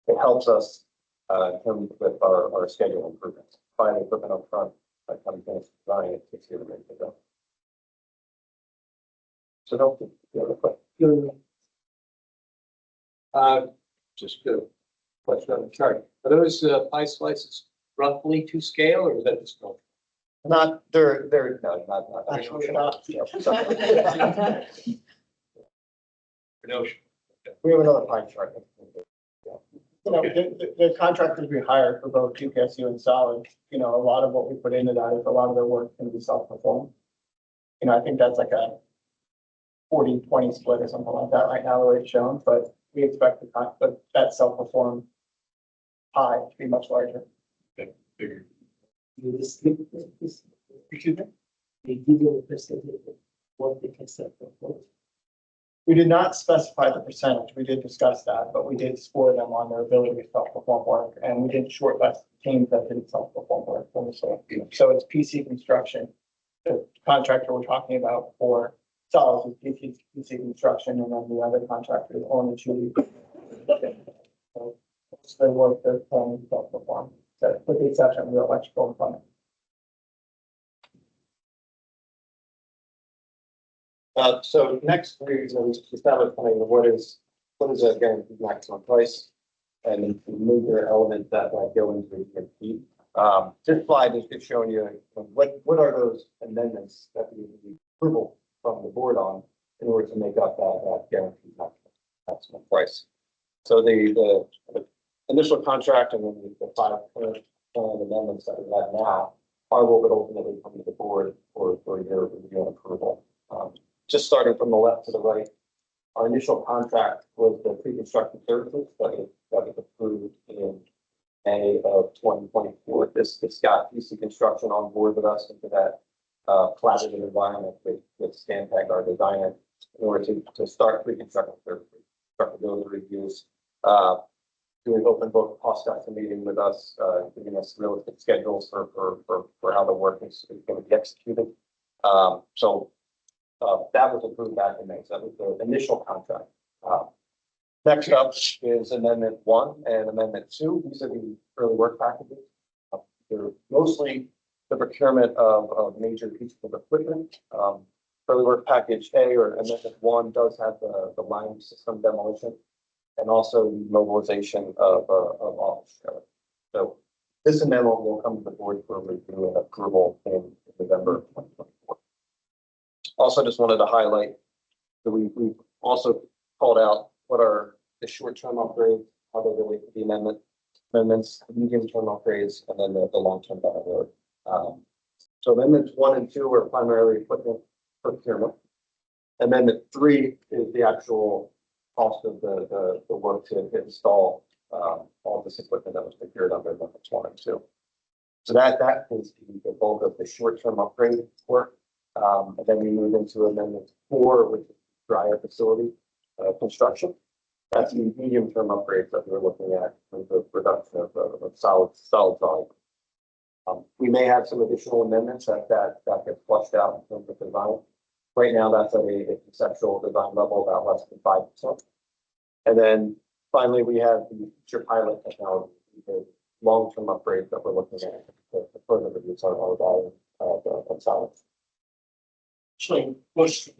It helps us in terms with our schedule improvements. Buying equipment up front, by time you finish design, it takes you a minute to go. So don't the other question. Just a question on the chart. Are those pie slices roughly to scale, or is that just no? They're not. Actually, not. No. We have another pie chart. The contractors we hired for both GPSU and Solid, a lot of what we put into that is a lot of their work can be self-performed. I think that's like a 40-20 split or something like that right now, the way it's shown, but we expect that self-performed pie to be much larger. Bigger. We did not specify the percentage. We did discuss that, but we did score them on their ability to self-perform work, and we did shortlist teams that didn't self-perform work. So it's PC construction. The contractor we're talking about for Solids is PC construction, and then the other contractor is only Chewy. So it's their work they're planning to self-perform, so with the exception of the electrical and plumbing. So next, we establish kind of what is a guaranteed maximum price, and the major elements that go into guarantee. This slide is just showing you what are those amendments that we need approval from the board on in order to make up that guaranteed maximum price. So the initial contract and then the 5 amendments that we have now are what would ultimately come to the board for your review and approval. Just starting from the left to the right, our initial contract was the pre-construction services that was approved in May of 2024. This got PC Construction on board with us into that collaborative environment with Stantec, our designer, in order to start pre-construction services, constructability reviews, doing open book cost estimation with us, giving us realistic schedules for how the work is going to be executed. That was approved back in May. So that was the initial contract. Next up is Amendment 1 and Amendment 2. These are the early work packages. They're mostly the procurement of major pieces of equipment. early work package A or amendment 1 does have the line system demolition and also the mobilization of office trailer. So this amendment will come to the board for review and approval in November of 2024. Also, just wanted to highlight that we also called out what are the short-term upgrades, how they relate to the amendments, medium-term upgrades, and then the long-term benefit. So amendments 1 and 2 are primarily equipment procurement. Amendment 3 is the actual cost of the work to install all this equipment that was procured under amendments 1 and 2. So that is the bulk of the short-term upgrade work. And then we move into amendment 4, which is dryer facility construction. That's the medium-term upgrades that we're looking at with the reduction of solid volume. We may have some additional amendments that get flushed out in terms of design. Right now, that's at a conceptual design level about less than 5%. And then finally, we have the future pilot technology, the long-term upgrades that we're looking at to further reduce our volume of solids. So, question,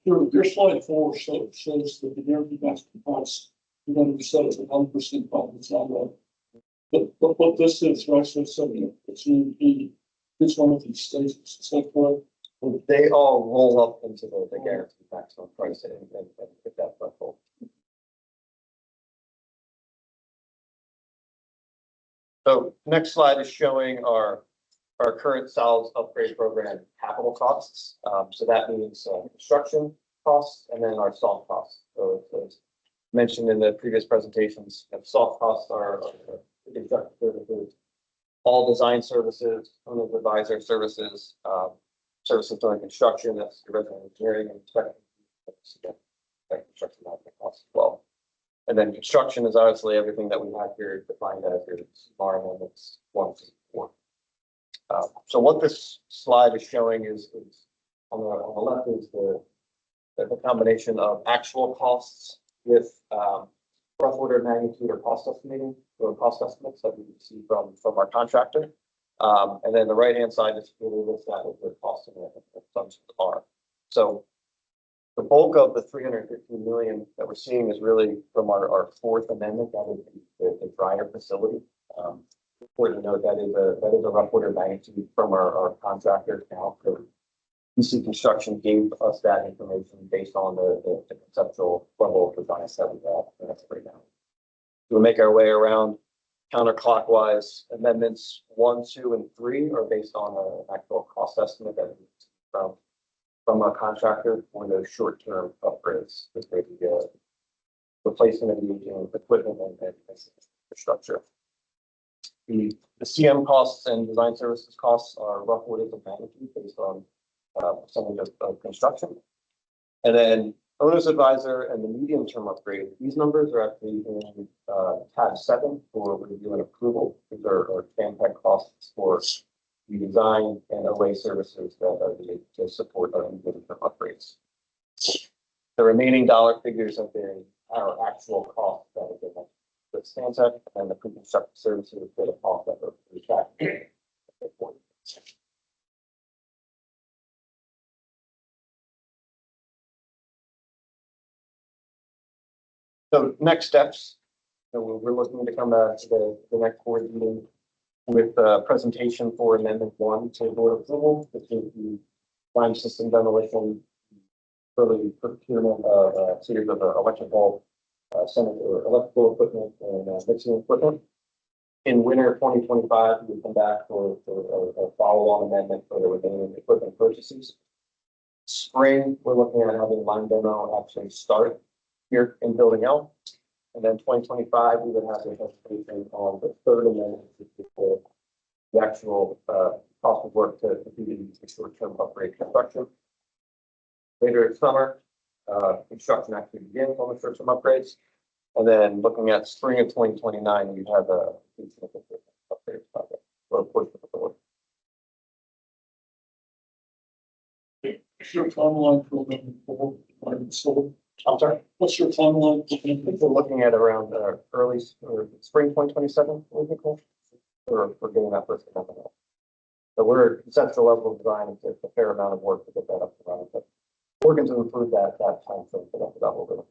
your slide 4 shows that the energy master compliance, you're going to be set as a 100% problem, it's not right. But what this is, right, so something it's going to be, it's one of these stages, is that correct? They all roll up into the guaranteed maximum price and hit that threshold. So next slide is showing our current solids upgrade program capital costs. So that means construction costs and then our soft costs. So it's mentioned in the previous presentations, soft costs are construction services, all design services, owner's advisor services, services during construction, that's the original engineering and inspection. Construction management costs as well. And then construction is obviously everything that we have here defined as your smart amendments 1 to 4. So what this slide is showing is on the left is the combination of actual costs with rough order of magnitude or cost estimating or cost estimates that we receive from our contractor. And then the right-hand side is really looks at what the cost of the assumptions are. So the bulk of the 315 million that we're seeing is really from our 4th amendment, that is the dryer facility. Important to note that is a rough order of magnitude from our contractor now. PC Construction gave us that information based on the conceptual level of design that we have right now. We'll make our way around counterclockwise. Amendments 1, 2, and 3 are based on an actual cost estimate that we from our contractor for those short-term upgrades, with the replacement of the aging equipment and infrastructure. The CM costs and design services costs are rough orders of magnitude based on some of construction. And then owner's advisor and the medium-term upgrade, these numbers are actually in tab 7 for review and approval. These are TAMPEC costs for the design and OA services that are needed to support our medium-term upgrades. The remaining dollar figures have been our actual costs that have been with Stantec and the pre-construction services for the cost that are retracted. So next steps, so we're looking to come to the next board meeting with a presentation for amendment 1 to board approval, which is the line system demolition, early procurement of a series of electrical electrical equipment and mixing equipment. In winter 2025, we come back for a follow-on amendment for the remaining equipment purchases. Spring, we're looking at having line demo actually start here in building L. And then 2025, we would have the presentation on the 3rd amendment, which is the actual cost of work to complete the short-term upgrade construction. Later summer, construction actually begins on the short-term upgrades. And then looking at spring of 2029, we have a upgrade project or a portion of the board. What's your timeline for amendment 4? I'm sorry. What's your timeline? We're looking at around early or spring 2027, would be cool. For getting that first amendment. So we're conceptual level of design. It's a fair amount of work to get that up and running, but We're going to approve that timeframe for that will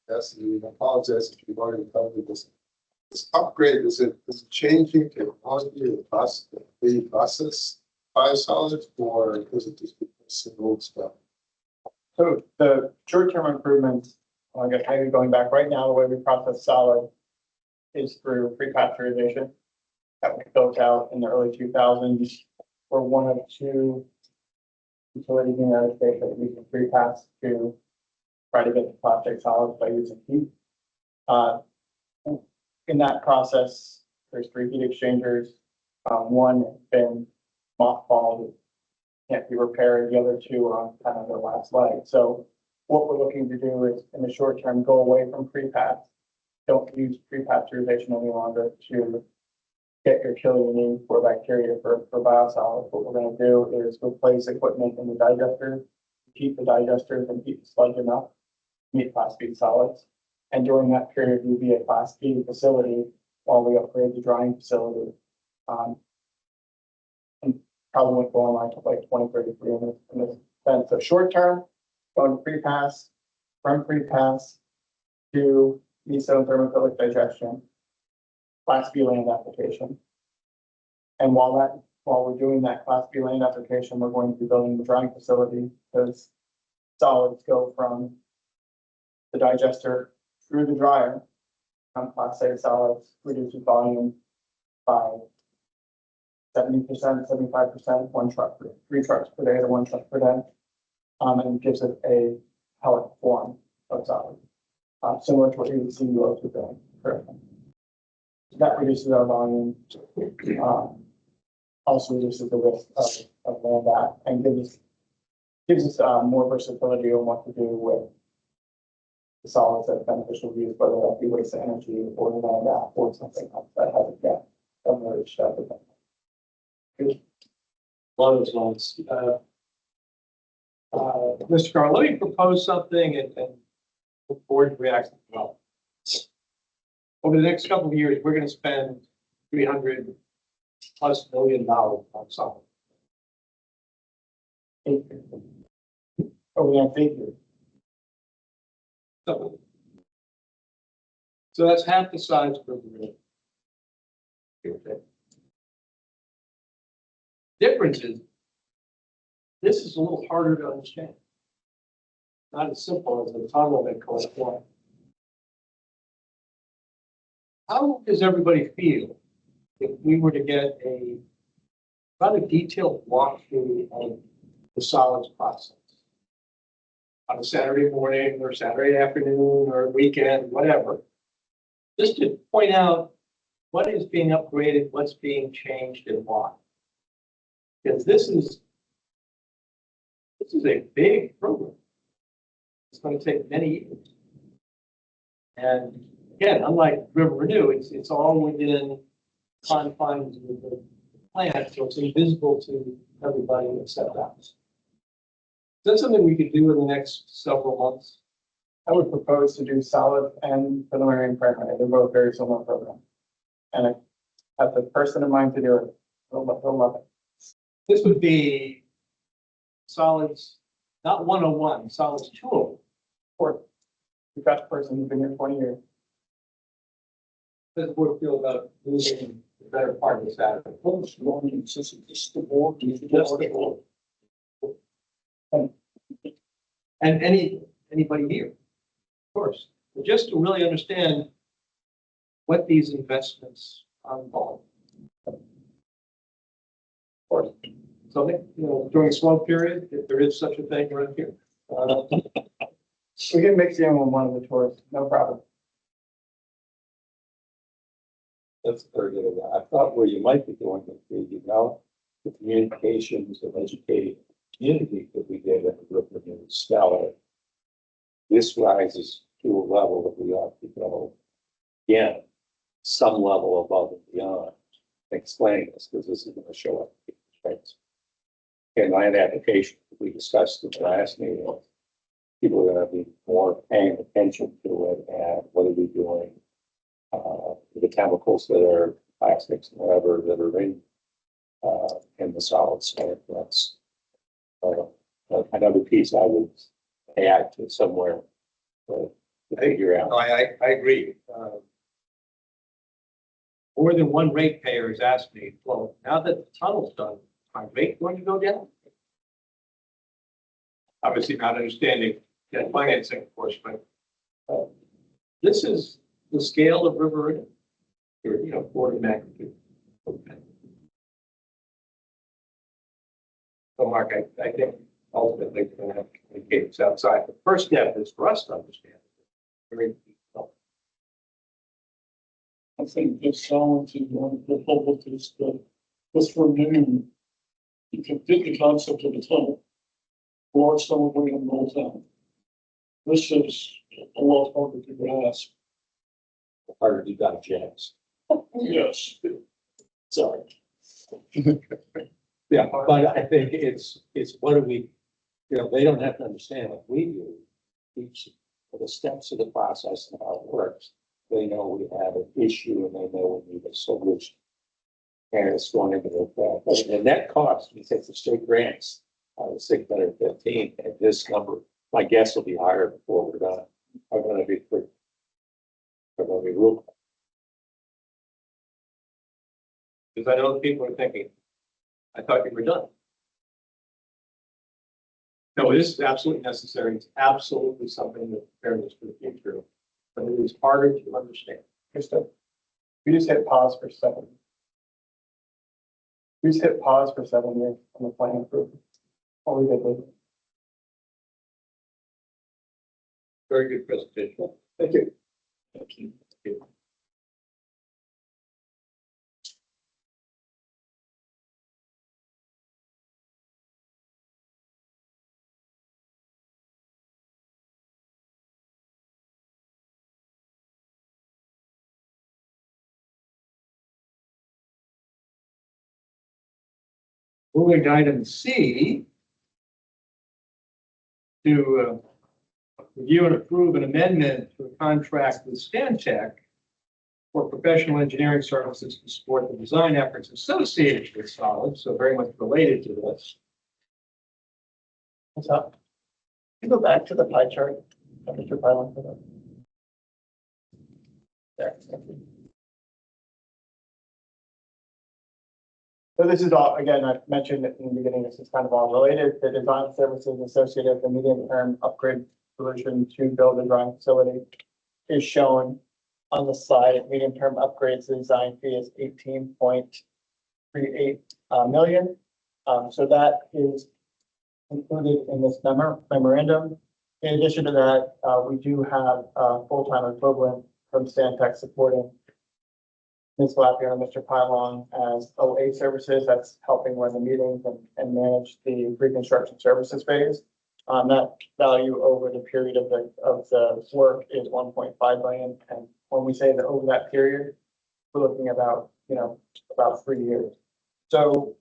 Yes, and I apologize if you've already covered this. This upgrade, is it changing technology of the process biosolids, or is it just old stuff? So the short-term improvements, I guess maybe going back right now, the way we process solid is through pre-pasteurization that was built out in the early 2000s. We're one of two utilities in the United States that use pre-pass to try to get the plastic solids by using heat. In that process, there's 3 heat exchangers. One has been mothballed, can't be repaired. The other 2 are on kind of their last leg. So what we're looking to do is, in the short term, go away from pre-pass. Don't use pre-pasteurization any longer to get your kill you need for bacteria for biosolids. What we're going to do is replace equipment in the digesters, keep the digesters and keep the sludge enough to meet Class B solids. And during that period, we'd be a Class B facility while we upgrade the drying facility. And probably won't go online until like 2033 in this sense. So short term, going to pre-pass, from pre-pass to meso thermophilic digestion, Class B land application. And while we're doing that Class B land application, we're going to be building the drying facility because solids go from the digester through the dryer on Class A solids, reduces volume by 70%, 75%, 1 truck, 3 trucks per day to 1 truck per day. And gives it a pellet form of solid, similar to what you would see UOs are doing currently. That reduces our volume, also reduces the risk of land back and gives us more versatility on what to do with the solids that are beneficial to use, whether that be waste energy or land back or something else that hasn't yet emerged. Along those lines, Mr. Carl, let me propose something and the board reacts well. Over the next couple of years, we're going to spend $300+ million on solid. Over the next 8 years. So that's half the size of the difference is this is a little harder to understand. Not as simple as the tunnel they call it one. How does everybody feel if we were to get a rather detailed walkthrough of the solids process on a Saturday morning or Saturday afternoon or weekend, whatever, just to point out what is being upgraded, what's being changed, and why? Because this is a big program. It's going to take many years. And again, unlike AlexRenew, it's all within confines of the plant, so it's invisible to everybody except us. Is that something we could do in the next several months? I would propose to do solid and preliminary and primary. They're both very similar programs. And I have the person in mind to do it. He'll love it. This would be solids, not 101, solids 201. Or you've got the person who's been here 20 years. How does the board feel about losing the better part of Saturday? Just the board. Just the board. And anybody here, of course, but just to really understand what these investments are involved. Of course, something, during a slow period, if there is such a thing around here. We can mix in on one of the tours, no problem. That's very good. I thought where you might be going with the communications and educating the community that we did at the AlexRenew Stellar. This rises to a level that we ought to go, again, some level above and beyond explaining this, because this is going to show up in people's face. In land application, we discussed in the last meeting, people are going to be more paying attention to it and what are we doing the chemicals that are plastics and whatever that are in the solids. So that's another piece I would add to somewhere to figure out. No, I agree. More than one ratepayer has asked me, well, now that the tunnel's done, my rate going to go down? Obviously not understanding that financing, of course, but this is the scale of River Inn. You know, order of magnitude. So Mark, I think ultimately we're going to have to communicate this outside. The first step is for us to understand. Very well. I think the challenge in the public is that this renew, you can get the concept of the tunnel. Or somewhere in Old Town. This is a lot harder to grasp. Harder to digest. Yes. Sorry. Yeah, but I think it's what do we, they don't have to understand like we do. Each of the steps of the process and how it works. They know we have an issue and they know we need a solution. And it's going into the net cost, we take the state grants, the 615, and this number, my guess will be higher before we're done. I'm going to be quick. I'm going to be real. Because I know people are thinking, I thought you were done. No, it is absolutely necessary. It's absolutely something that prepares us for the future, but it is harder to understand. We just hit pause for 7. We just hit pause for 7 years on the plan improvement. All we did was. Very good presentation. Thank you. Thank you. Moving to item C. To review and approve an amendment to a contract with Stantec for professional engineering services to support the design efforts associated with solids, so very much related to this. What's up? Can you go back to the pie chart, Mr. Pylon, for that? There. Thank you. So this is all, again, I mentioned in the beginning, this is kind of all related. The design services associated with the medium-term upgrade solution to build a drawing facility is shown on the slide. Medium-term upgrades, the design fee is 18.38 million. So that is included in this memorandum. In addition to that, we do have a full-time equivalent from Stantec supporting Ms. Lappier and Mr. Pylon as OA services. That's helping run the meetings and manage the pre-construction services phase. That value over the period of the work is 1.5 million. And when we say that over that period, we're looking about 3 years. So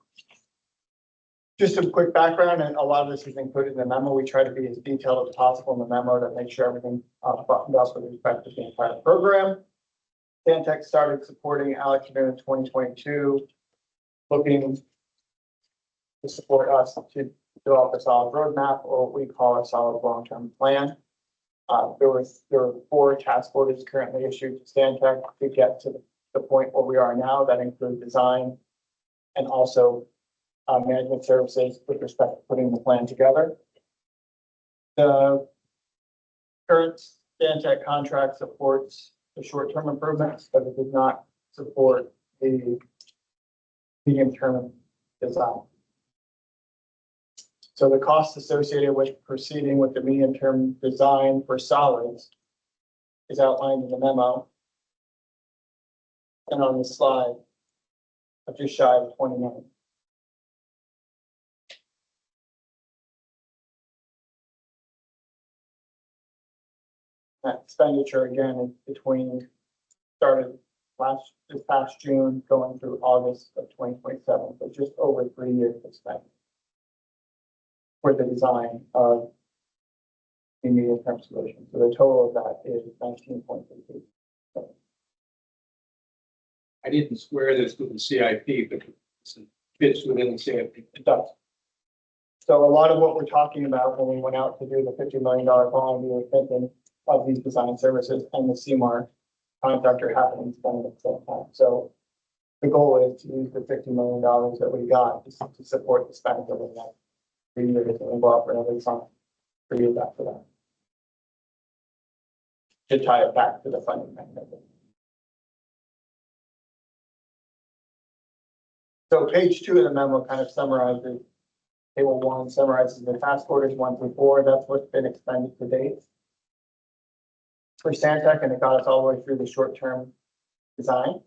just a quick background, and a lot of this is included in the memo. We try to be as detailed as possible in the memo to make sure everything buttoned up with respect to the entire program. Stantec started supporting AlexRenew in 2022, looking to support us to develop a solid roadmap, or what we call a solid long-term plan. There were 4 task orders currently issued to Stantec to get to the point where we are now. That include design and also management services with respect to putting the plan together. The current Stantec contract supports the short-term improvements, but it does not support the medium-term design. So the cost associated with proceeding with the medium-term design for solids is outlined in the memo and on the slide of just shy of 20 million. That expenditure again is started this past June, going through August of 2027, so just over 3 years of spend for the design of the medium-term solution. So the total of that is 19.3. I didn't square this with the CIP, but it fits within the CIP. It does. So a lot of what we're talking about when we went out to do the $50 million bond, we were thinking of these design services and the CMAR contractor happening to spend at the same time. So the goal is to use the $50 million that we got to support the spend over the next 3 years and go out for another time for you after that. To tie it back to the funding mechanism. So page 2 of the memo kind of summarizes, table 1 summarizes the task orders 1 through 4. That's what's been expended to date for Stantec, and it got us all the way through the short-term design.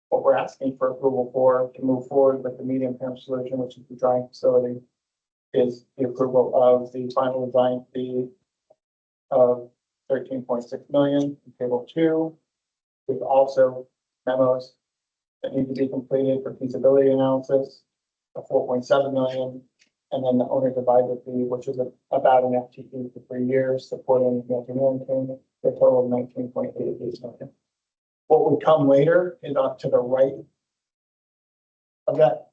What we're asking for approval for to move forward with the medium-term solution, which is the drying facility, is the approval of the final design fee of 13.6 million in table 2. There's also memos that need to be completed for feasibility analysis of 4.7 million. And then the owner's advisor fee, which is about an FTE for 3 years, supporting the engineering team, for a total of 19.88 million. What would come later is up to the right of that,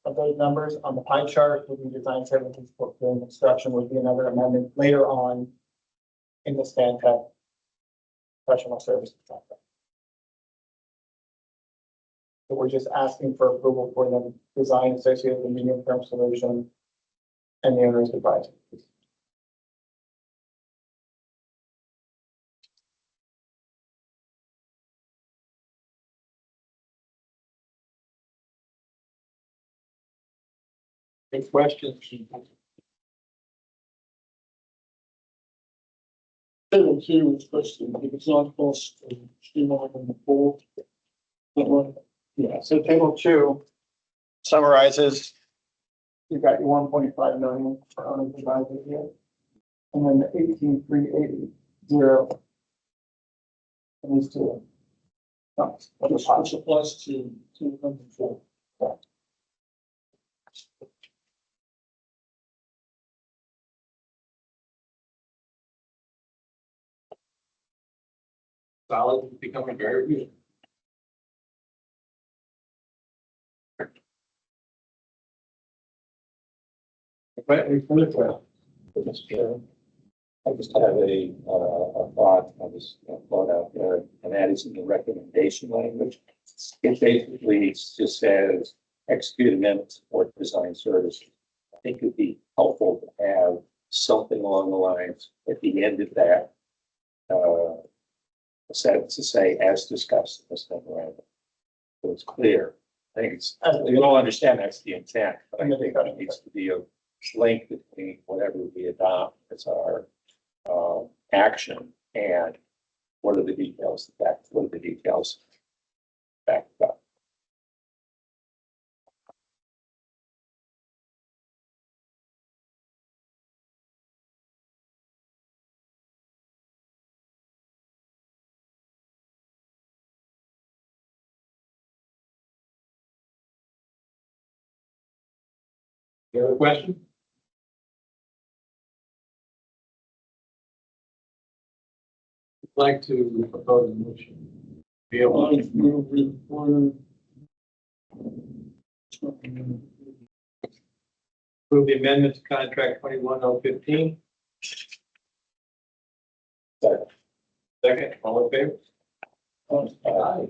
of those numbers on the pie chart, would be design services for construction, would be another amendment later on in the Stantec professional services contract. So we're just asking for approval for the design associated with the medium-term solution and the owner's advisor. Any questions? Table 2 is question, the design cost of streamlining the board. Is that right? Yeah, so table 2 summarizes, you've got your 1.5 million for owner's advisor here. And then the 18,380 and these two. No, Which applies to number 4. Solid is becoming very useful. But Mr. Chairman, I just have a thought, I just thought out there, and that is in the recommendation language. It basically just says execute amendment support design services. I think it'd be helpful to have something along the lines at the end of that. A sentence to say as discussed in this memorandum. So it's clear. I think it's, we all understand that's the intent, but I think there needs to be a link between whatever we adopt as our action and what are the details back up. Any other question? I'd like to propose a motion. Be able to Move required. approve the amendment to contract 21015. Second, all in favor? Aye.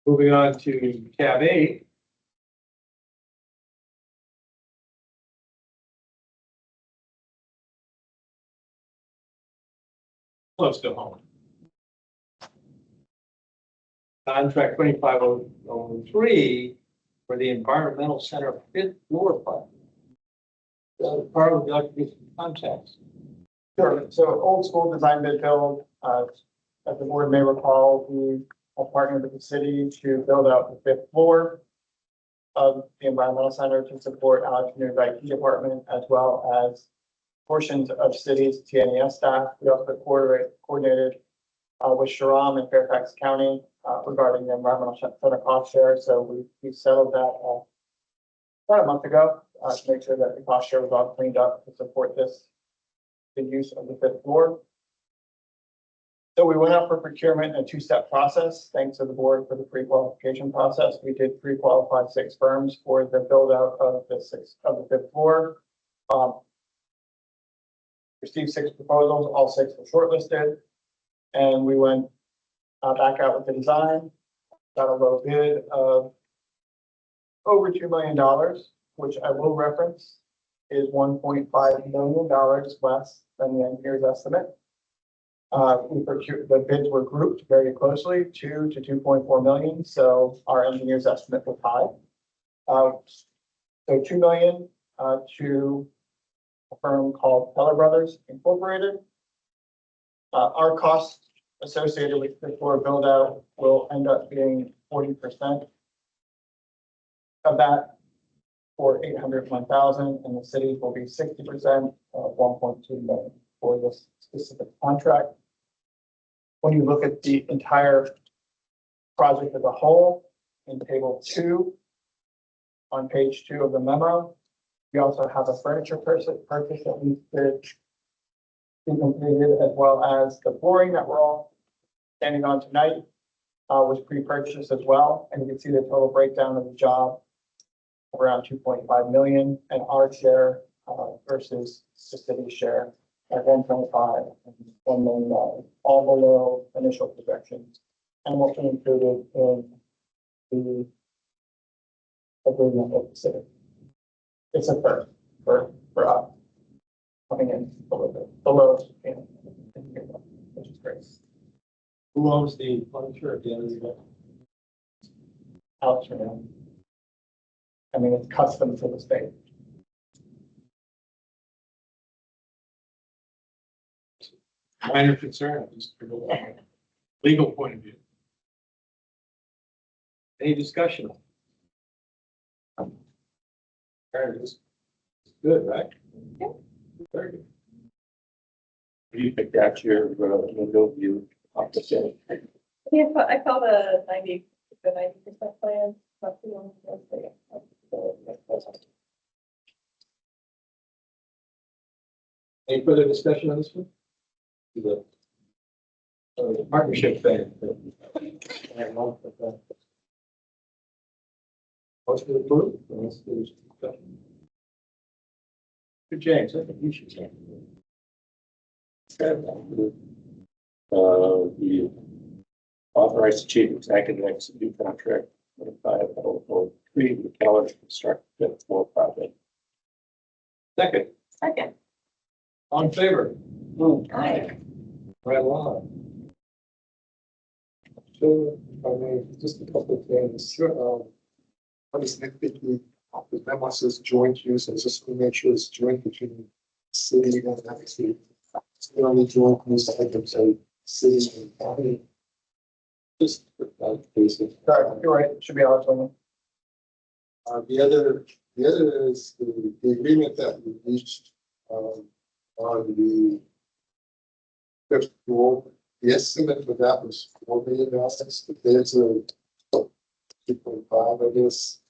Moving on to tab 8. Let's go home. Contract 25003 for the environmental center 5th floor project. So Carl, would you like to give some context? Sure. So old school design bid build, as the board may recall, we have partnered with the city to build out the 5th floor of the environmental center to support AlexRenew's IT department, as well as portions of city's TNES staff. We also coordinated with Sharam and Fairfax County regarding the environmental center cost share. So we settled that about a month ago, to make sure that the cost share was all cleaned up to support this, the use of the fifth floor. So we went out for procurement in a two-step process, thanks to the board for the pre-qualification process. We did pre-qualify 6 firms for the build-out of the fifth floor. Received 6 proposals, all 6 were shortlisted. And we went back out with the design, got a low bid of over $2 million, which I will reference is $1.5 million less than the engineer's estimate. The bids were grouped very closely, 2 to 2.4 million, so our engineer's estimate was high. So 2 million to a firm called Teller Brothers Incorporated. Our cost associated with the floor build out will end up being 40% of that for 801,000, and the city will be 60% of 1.2 million for this specific contract. When you look at the entire project as a whole, in table 2, on page 2 of the memo, we also have a furniture purchase that needs to be completed, as well as the flooring that we're all standing on tonight was pre-purchased as well. And you can see the total breakdown of the job around 2.5 million, and our share versus the city's share at 1.5 and $1 million, all below initial projections, and what we included in the agreement with the city. It's a first for us coming in a little bit below, which is great. Who owns the furniture at the end of the day? AlexRenew. I mean, it's custom to the state. Minor concern, just from a legal point of view. Any discussion? Karen, this is good, right? Yeah. Very good. Do you think that's your window view of the city? Yeah, but I call the 90% plan, not the one that's there. Any further discussion on this one? The partnership thing. Motion to approve. Let's do this discussion. Good, James, I think you should say. We authorize the chief executive to execute contract 2503 with Keller to construct the floor project. Second, Second. on favor? Aye. Right along. So, if I may, just a couple of things. Sure. I was thinking, the memo says joint use, I just want to make sure it's joint between city and actually. It's the only joint use, I think it's a city and county. Just basic. Sorry, you're right, it should be AlexRenew. The other is the agreement that we reached, on the fifth floor. The estimate for that was $4 million. There's a 2.5, I guess.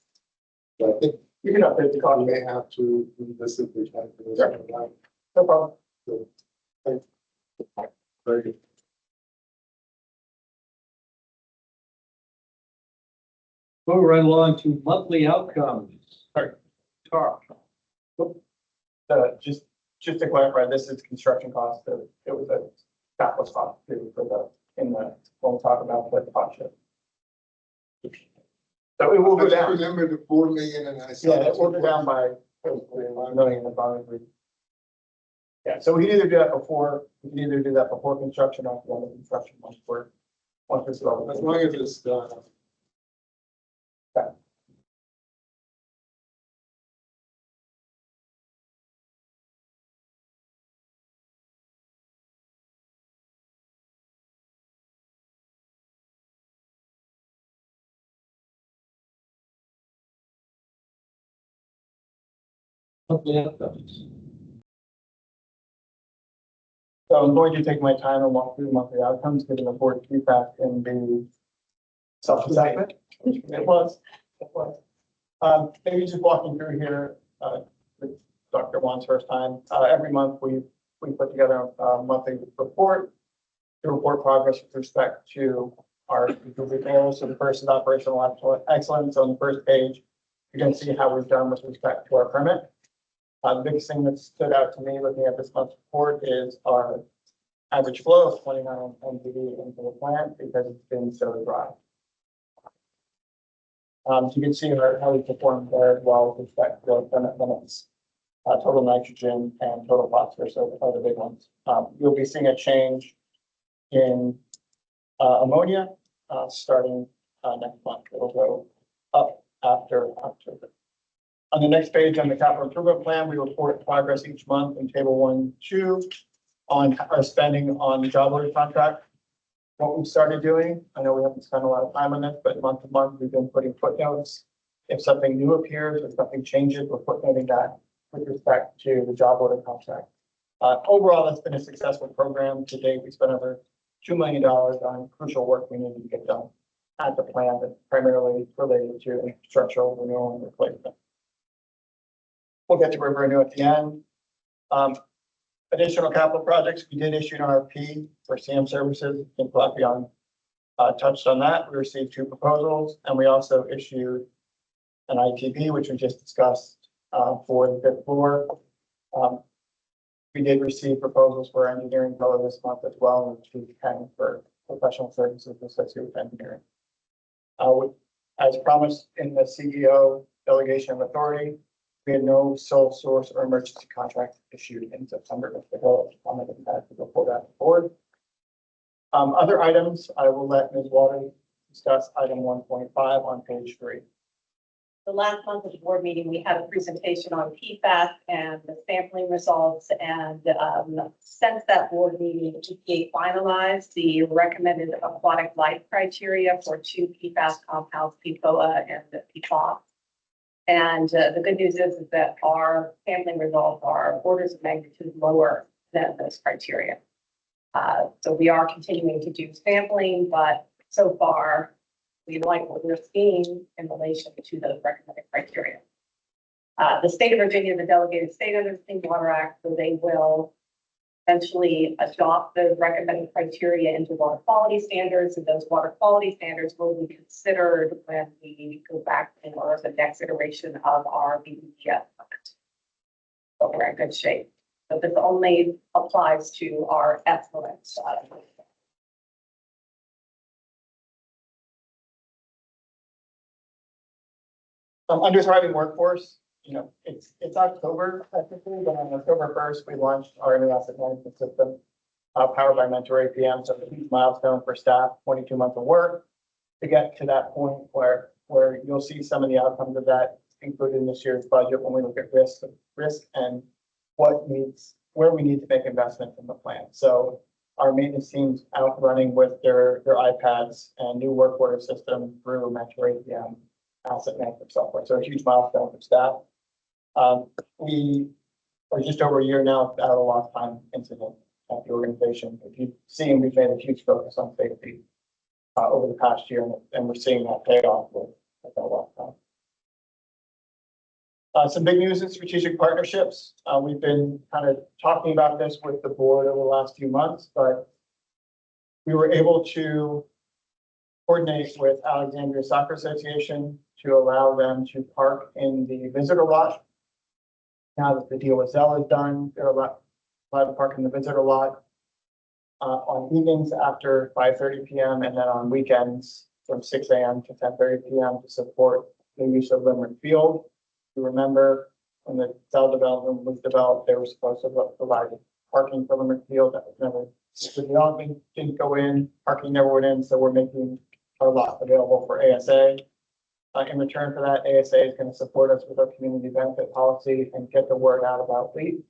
But I think You can update the we copy. may have to revisit the time for this. Sure. No problem. Very good. Go right along to monthly outcomes. Sorry. Carl. Just to clarify, this is construction cost. It was a capital cost too when we talk about the project. So it will I go just down. remember the 4 million and I said. Yeah, it will go down by $1 million as long as we. Yeah, so we can either do that before construction or after the end of construction once it's over. As long as it's done. Monthly outcomes. So I'm going to take my time and walk through monthly outcomes, given the board feedback and the self-assessment. It was. Maybe just walking through here, with Dr. Wan's first time, every month we put together a monthly report to report progress with respect to our strategic goals. So the first is operational excellence. On the first page, you can see how we've done with respect to our permit. The biggest thing that stood out to me looking at this month's report is our average flow of 29 MPD into the plant because it's been so dry. So you can see how we performed there as well with respect to the permit limits. Total nitrogen and total phosphorus are the big ones. You'll be seeing a change in ammonia starting next month. It'll go up after October. On the next page, on the capital improvement plan, we report progress each month in table 1, 2 on our spending on the job order contract. What we've started doing, I know we haven't spent a lot of time on this, but month to month, we've been putting footnotes. If something new appears or something changes, we're footnoting that with respect to the job order contract. Overall, that's been a successful program. To date, we spent over $2 million on crucial work we needed to get done at the plant, that's primarily related to structural renewal and replacement. We'll get to river renew at the end. Additional capital projects, we did issue an RFP for CM services. I think Blackbeyond touched on that. We received 2 proposals, and we also issued an ITB, which we just discussed for the 5th floor. We did receive proposals for engineering fellow this month as well, and 210 for professional services associated with engineering. As promised in the CEO delegation of authority, we had no sole source or emergency contract issued in September. If the bill commented that to before that board. Other items, I will let Ms. Waters discuss item 1.5 on page 3. The last month at the board meeting, we had a presentation on PFAS and the sampling results. And since that board meeting, EPA finalized the recommended aquatic life criteria for 2 PFAS compounds, PFOA and PFOS. And the good news is that our sampling results are orders of magnitude lower than those criteria. So we are continuing to do sampling, but so far, we like what we're seeing in relation to those recommended criteria. The state of Virginia is a delegated state under the Clean Water Act, so they will eventually adopt the recommended criteria into water quality standards, and those water quality standards will be considered when we go back for the next iteration of our BDF permit. So we're in good shape. But this only applies to our effluent. Under thriving workforce, it's October technically, but on October 1st, we launched our new asset management system powered by Mentor APM. So a huge milestone for staff, 22 months of work to get to that point where you'll see some of the outcomes of that included in this year's budget when we look at risk and where we need to make investments in the plan. So our maintenance team's out running with their iPads and new work order system through Mentor APM asset management software. So a huge milestone for staff. We are just over a year now without a lost time incident at the organization. If you've seen, we've made a huge focus on safety over the past year, and we're seeing that pay off with that lost time. Some big news in strategic partnerships. We've been kind of talking about this with the board over the last few months, but we were able to coordinate with Alexandria Soccer Association to allow them to park in the visitor lot. Now that the deal with Zell is done, they're allowed to park in the visitor lot on evenings after 5:30 p.m. and then on weekends from 6 a.m. to 10:30 p.m. to support the use of Limerick Field. You remember when the Zell development was developed, they were supposed to provide parking for Limerick Field. That was never, the development didn't go in, parking never went in, so we're making our lot available for ASA. In return for that, ASA is going to support us with our community benefit policy and get the word out about LEAP,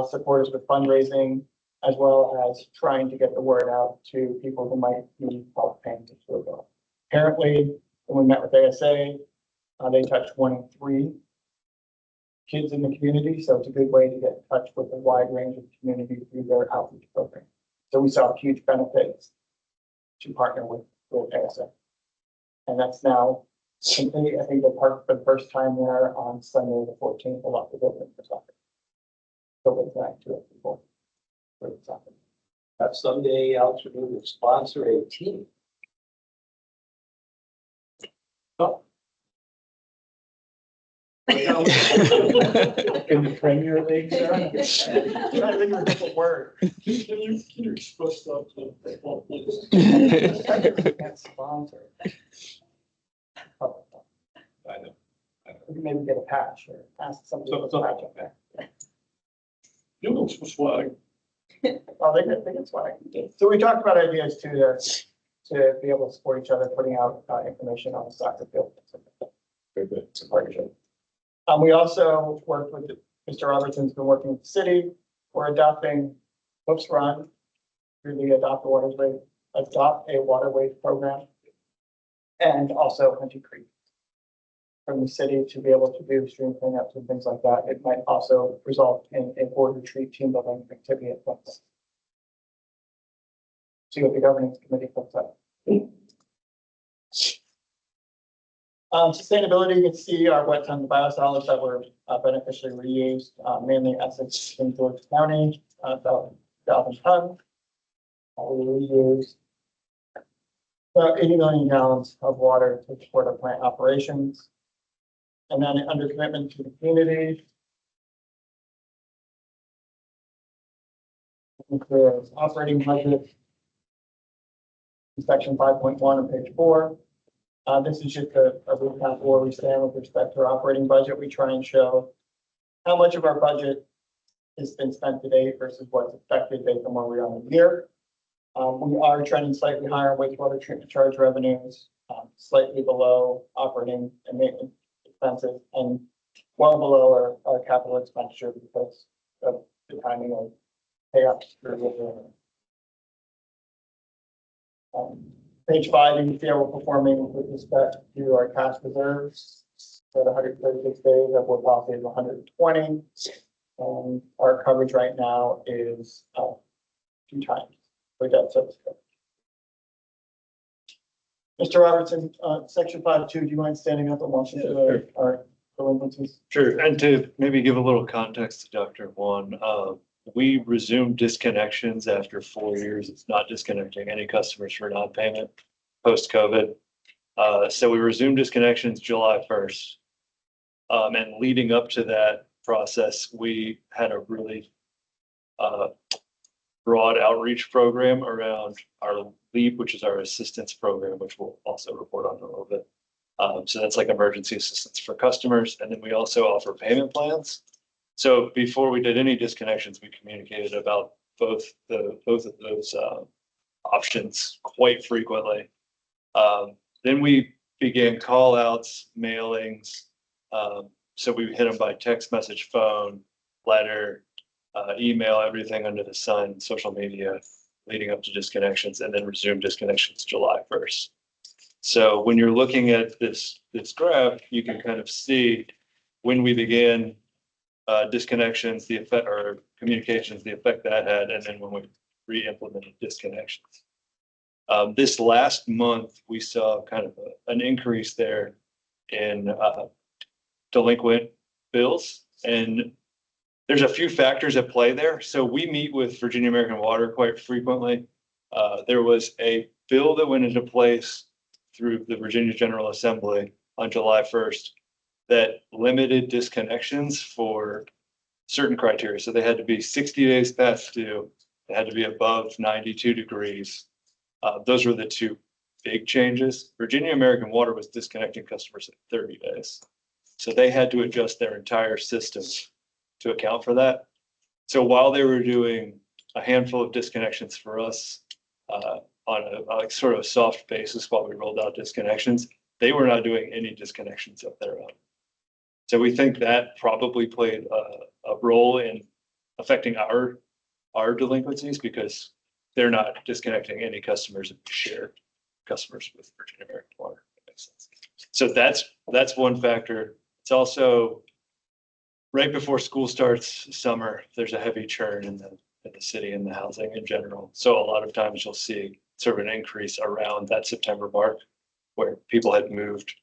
support us with fundraising, as well as trying to get the word out to people who might need help paying the sewer bill. Apparently, when we met with ASA, they touched 1 in 3 kids in the community, so it's a good way to get in touch with a wide range of community through their outreach program. So we saw huge benefits to partner with ASA. And that's now complete. I think they parked for the first time there on Sunday, the 14th, a lot of building for soccer. So we'll back to it before. For soccer. Perhaps someday AlexRenew will sponsor a team. Oh. In the Premier League, sir? I'm trying to think of a different word. Can you express that to the football players? Can't sponsor. Oh, I know. we can maybe get a patch or ask somebody to put a patch up there. You know, some swag. Oh, they get swag. So we talked about ideas too, to be able to support each other, putting out information on the soccer field. Very good. Support each other. We also worked with, Mr. Robertson's been working with the city. We're adopting Hoops Run through the Adopt a Waterways program. And also Hunting Creek from the city to be able to do stream cleanups and things like that. It might also result in a board retreat team building activity at once. See what the governance committee looks like. Sustainability, you can see our wet ton biosolids that were beneficially reused, mainly Essex in George County, about 1,000 tons. We reused about 80 million gallons of water to support our plant operations. And then under commitment to the community, includes operating budget, section 5.1 on page 4. This is just a recap of where we stand with respect to our operating budget. We try and show how much of our budget has been spent to date versus what's expected based on where we are in the year. We are trending slightly higher on wastewater treatment charge revenues, slightly below operating and maintenance expenses, and well below our capital expenditure because of the timing of payouts through page 5, you can see how we're performing with respect to our cash reserves. At 136 days, that we're policy is 120. And our coverage right now is 2 times for debt service coverage. Mr. Robertson, section 5.2, do you mind standing up and walking through our delinquencies? Sure, and to maybe give a little context to Dr. Juan, we resumed disconnections after 4 years. It's not disconnecting any customers for non-payment post-COVID. So we resumed disconnections July 1st. And leading up to that process, we had a really broad outreach program around our LEAP, which is our assistance program, which we'll also report on in a little bit. So that's like emergency assistance for customers. And then we also offer payment plans. So before we did any disconnections, we communicated about both of those options quite frequently. Then we began call outs, mailings. So we hit them by text message, phone, letter, email, everything under the sun, social media, leading up to disconnections, and then resume disconnections July 1st. So when you're looking at this graph, you can kind of see when we began disconnections, the effect, or communications, the effect that had, and then when we re-implemented disconnections. This last month, we saw kind of an increase there in delinquent bills, and there's a few factors at play there. So we meet with Virginia American Water quite frequently. There was a bill that went into place through the Virginia General Assembly on July 1st that limited disconnections for certain criteria. So they had to be 60 days past due. They had to be above 92 degrees. Those were the two big changes. Virginia American Water was disconnecting customers at 30 days. So they had to adjust their entire system to account for that. So while they were doing a handful of disconnections for us on a like sort of a soft basis while we rolled out disconnections, they were not doing any disconnections of their own. So we think that probably played a role in affecting our delinquencies because they're not disconnecting any customers and share customers with Virginia American Water. That makes sense. So that's one factor. It's also right before school starts summer, there's a heavy churn in the city and the housing in general. So a lot of times you'll see sort of an increase around that September mark where people had moved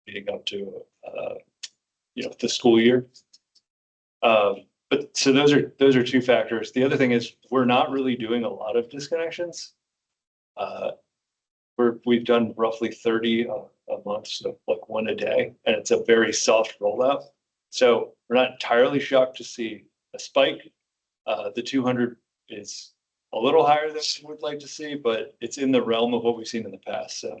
leading up to, the school year. But so those are two factors. The other thing is we're not really doing a lot of disconnections. We've done roughly 30 a month, so like one a day, and it's a very soft rollout. So we're not entirely shocked to see a spike. The 200 is a little higher than we would like to see, but it's in the realm of what we've seen in the past. So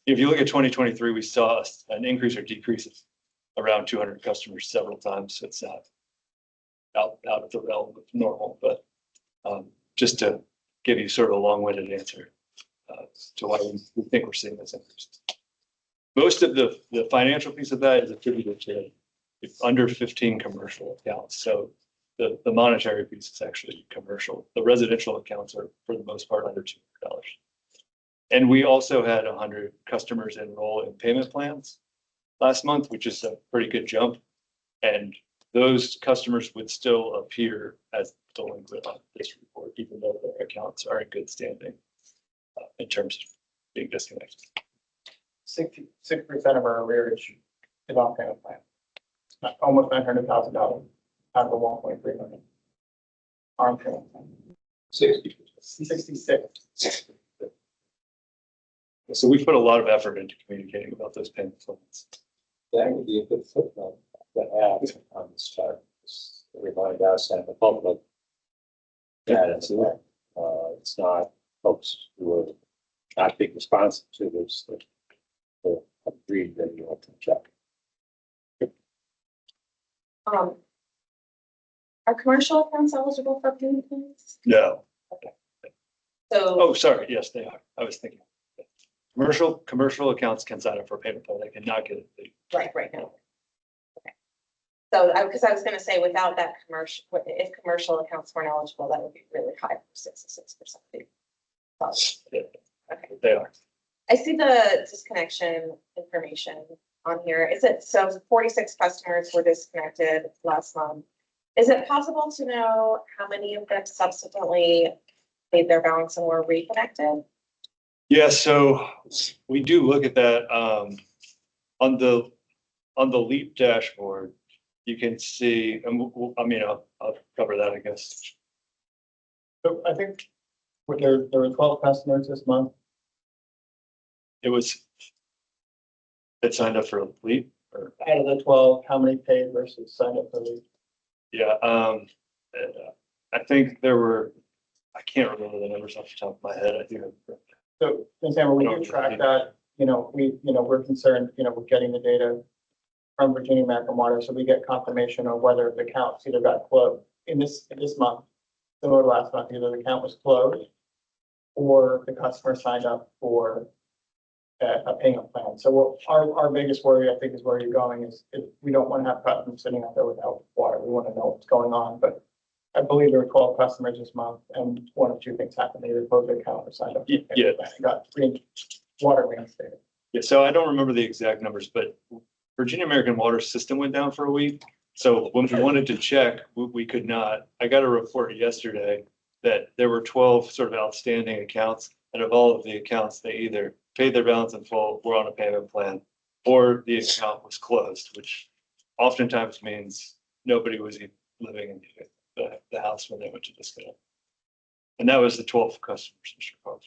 if you look at 2023, we saw an increase or decrease of around 200 customers several times. So it's not out of the realm of normal, but just to give you sort of a long-winded answer to why we think we're seeing this increase. Most of the financial piece of that is attributed to under 15 commercial accounts. So the monetary piece is actually commercial. The residential accounts are, for the most part, under $200. And we also had 100 customers enroll in payment plans last month, which is a pretty good jump. And those customers would still appear as delinquent on this report, even though their accounts are in good standing in terms of being disconnected. 66% of our arrearage is on payment plan. Almost $900,000 out of the 1.3 million. On payment plan. 66. So we put a lot of effort into communicating about those payment plans. That would be a good footnote to add on this chart, just to remind us and the public that it's not folks who are not being responsive to this, that agreed that you want to check. Are commercial accounts eligible for payment plans? No. So, Oh, sorry. Yes, they are. I was thinking. Commercial accounts can sign up for a payment plan. They cannot get it. right now. Okay. So, because I was gonna say, without that commercial, if commercial accounts weren't eligible, that would be really high, 66%. Okay. They are. I see the disconnection information on here. Is it, so 46 customers were disconnected last month. Is it possible to know how many of them subsequently paid their balance and were reconnected? Yeah, so we do look at that on the LEAP dashboard. You can see, and I'll cover that, I guess. So I think there were 12 customers this month. It signed up for LEAP, or Out of the 12, how many paid versus signed up for leave? yeah. I think there were. I can't remember the numbers off the top of my head. I do have. So, Ms. Amber, we do track that, we're concerned, with getting the data from Virginia American Water, so we get confirmation on whether the accounts either got closed in this month, similar to last month, either the account was closed or the customer signed up for a payment plan. So our biggest worry, I think, is where you're going is we don't want to have customers sitting out there without water. We want to know what's going on, but I believe there were 12 customers this month, and one of two things happened. They either closed their account or signed up. Yeah. Got water reinstated. Yeah, so I don't remember the exact numbers, but Virginia American Water system went down for a week. So when we wanted to check, we could not. I got a report yesterday that there were 12 sort of outstanding accounts, and of all of the accounts, they either paid their balance in full, were on a payment plan, or the account was closed, which oftentimes means nobody was even living in the house when they went to disconnect. And that was the 12 customers in Chicago.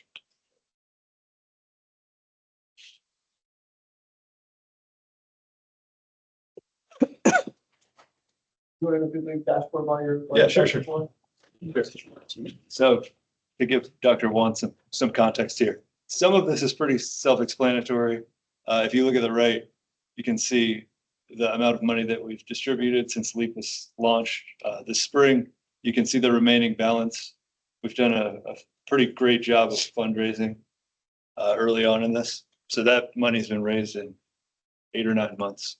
You want to do the dashboard while you're? Yeah, sure. So to give Dr. Wan some context here, some of this is pretty self-explanatory. If you look at the right, you can see the amount of money that we've distributed since LEAP was launched this spring. You can see the remaining balance. We've done a pretty great job of fundraising early on in this. So that money's been raised in 8 or 9 months.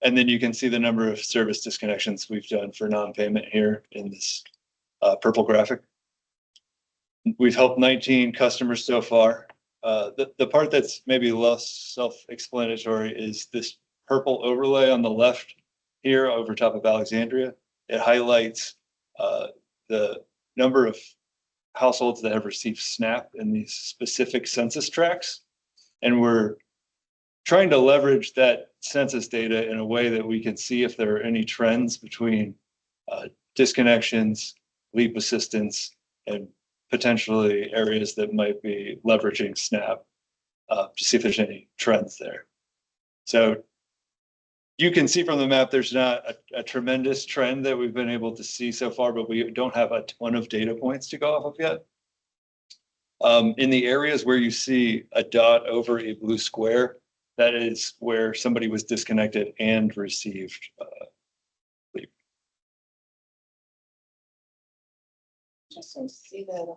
And then you can see the number of service disconnections we've done for non-payment here in this purple graphic. We've helped 19 customers so far. The part that's maybe less self-explanatory is this purple overlay on the left here over top of Alexandria. It highlights the number of households that have received SNAP in these specific census tracts. And we're trying to leverage that census data in a way that we can see if there are any trends between disconnections, LEAP assistance, and potentially areas that might be leveraging SNAP to see if there's any trends there. So you can see from the map, there's not a tremendous trend that we've been able to see so far, but we don't have a ton of data points to go off of yet. In the areas where you see a dot over a blue square, that is where somebody was disconnected and received LEAP. Just to see the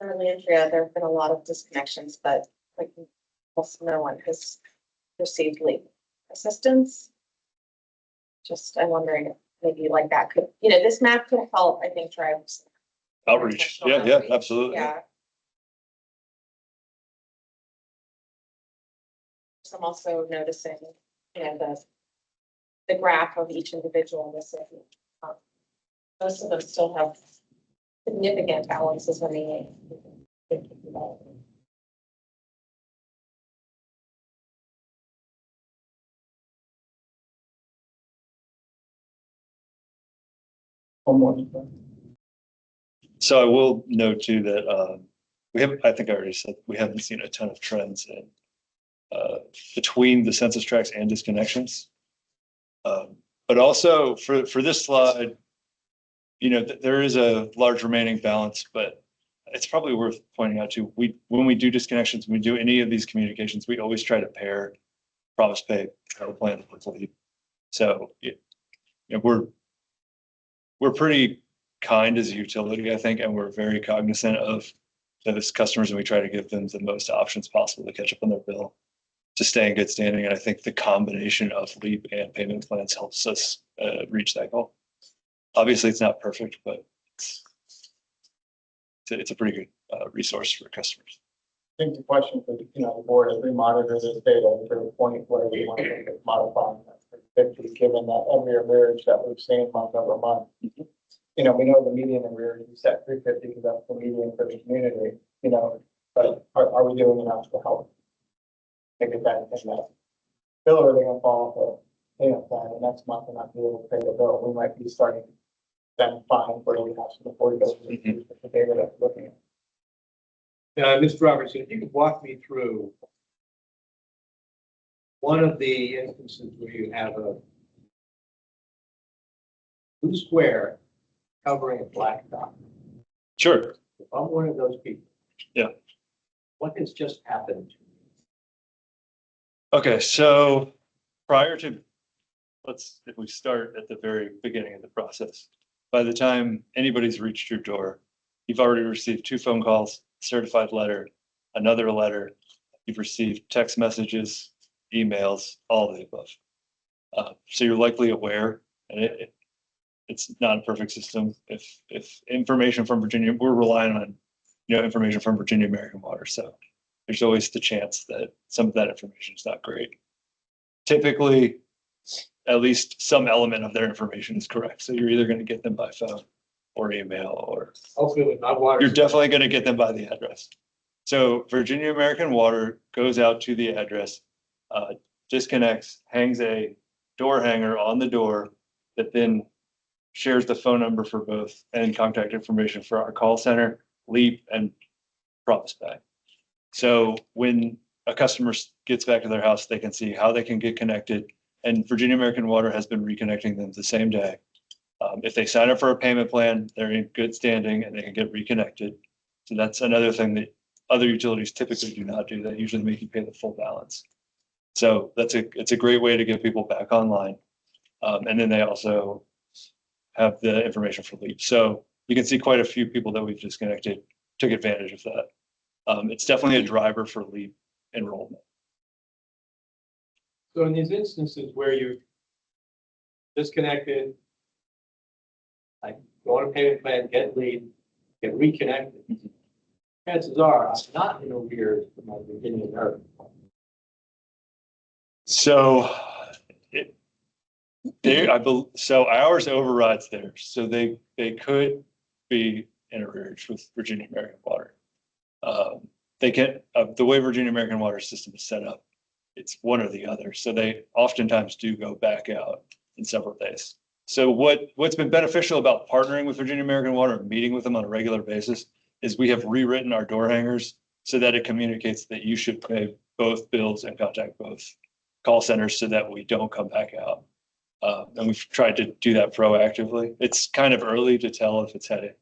early Andrea, there have been a lot of disconnections, but like almost no one has received LEAP assistance. Just, I'm wondering if maybe like that could, this map could help, I think, drive Outreach, yeah, outreach. absolutely. Yeah. So I'm also noticing, the graph of each individual. Most of them still have significant balances remaining. One more. So I will note too that I think I already said, we haven't seen a ton of trends in between the census tracts and disconnections. But also for this slide, there is a large remaining balance, but it's probably worth pointing out too, when we do disconnections, when we do any of these communications, we always try to pair promise pay power plan with LEAP. So we're pretty kind as a utility, I think, and we're very cognizant of those customers, and we try to give them the most options possible to catch up on their bill, to stay in good standing. And I think the combination of LEAP and payment plans helps us reach that goal. Obviously, it's not perfect, but it's a pretty good resource for customers. I think the question for the board as we monitor this data to the point where we want to look at modifying that 50, given that every arrearage that we've seen month over month. We know the median arrearage is set 350 because that's the median for the community. But are we doing enough to help make it that bill, or are they going to fall off a payment plan the next month and not be able to pay the bill? We might be starting then fine where we have some affordability with the data that we're looking at. Mr. Robertson, if you could walk me through one of the instances where you have a blue square covering a black dot. Sure. If I'm one of those people. Yeah. What has just happened to me? Okay, so prior to, if we start at the very beginning of the process, by the time anybody's reached your door, you've already received 2 phone calls, certified letter, another letter, you've received text messages, emails, all of the above. So you're likely aware, and it's not a perfect system. If information from Virginia, we're relying on, information from Virginia American Water. So there's always the chance that some of that information is not great. Typically, at least some element of their information is correct. So you're either going to get them by phone or email, or Hopefully with my water. you're definitely going to get them by the address. So Virginia American Water goes out to the address, disconnects, hangs a door hanger on the door that then shares the phone number for both and contact information for our call center, LEAP, and Promise Pay. So when a customer gets back to their house, they can see how they can get connected. And Virginia American Water has been reconnecting them the same day. If they sign up for a payment plan, they're in good standing and they can get reconnected. So that's another thing that other utilities typically do not do. They usually make you pay the full balance. So it's a great way to get people back online. And then they also have the information for LEAP. So you can see quite a few people that we've disconnected took advantage of that. It's definitely a driver for LEAP enrollment. So in these instances where you're disconnected, like go on a payment plan, get LEAP, get reconnected, chances are I'm not in arrears for my Virginia American. So so ours overrides theirs. So they could be in arrears with Virginia American Water. They can, the way Virginia American Water system is set up, it's one or the other. So they oftentimes do go back out in several days. So what's been beneficial about partnering with Virginia American Water and meeting with them on a regular basis is we have rewritten our door hangers so that it communicates that you should pay both bills and contact both call centers so that we don't come back out. And we've tried to do that proactively. It's kind of early to tell if it's had a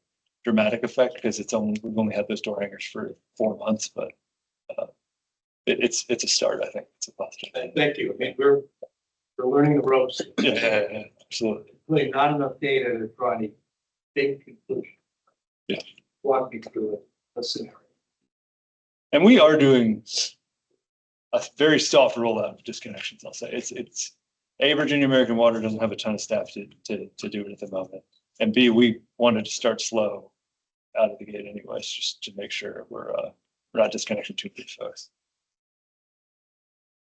dramatic effect because we've only had those door hangers for 4 months, but it's a start. I think it's a positive thing. Thank you. I mean, we're learning the ropes. Yeah, absolutely. Really not enough data to draw any big conclusion. Yeah. Walk me through a scenario. And we are doing a very soft rollout of disconnections. I'll say it's Virginia American Water doesn't have a ton of staff to do it at the moment, and B, we wanted to start slow out of the gate anyways, just to make sure we're not disconnecting too many folks.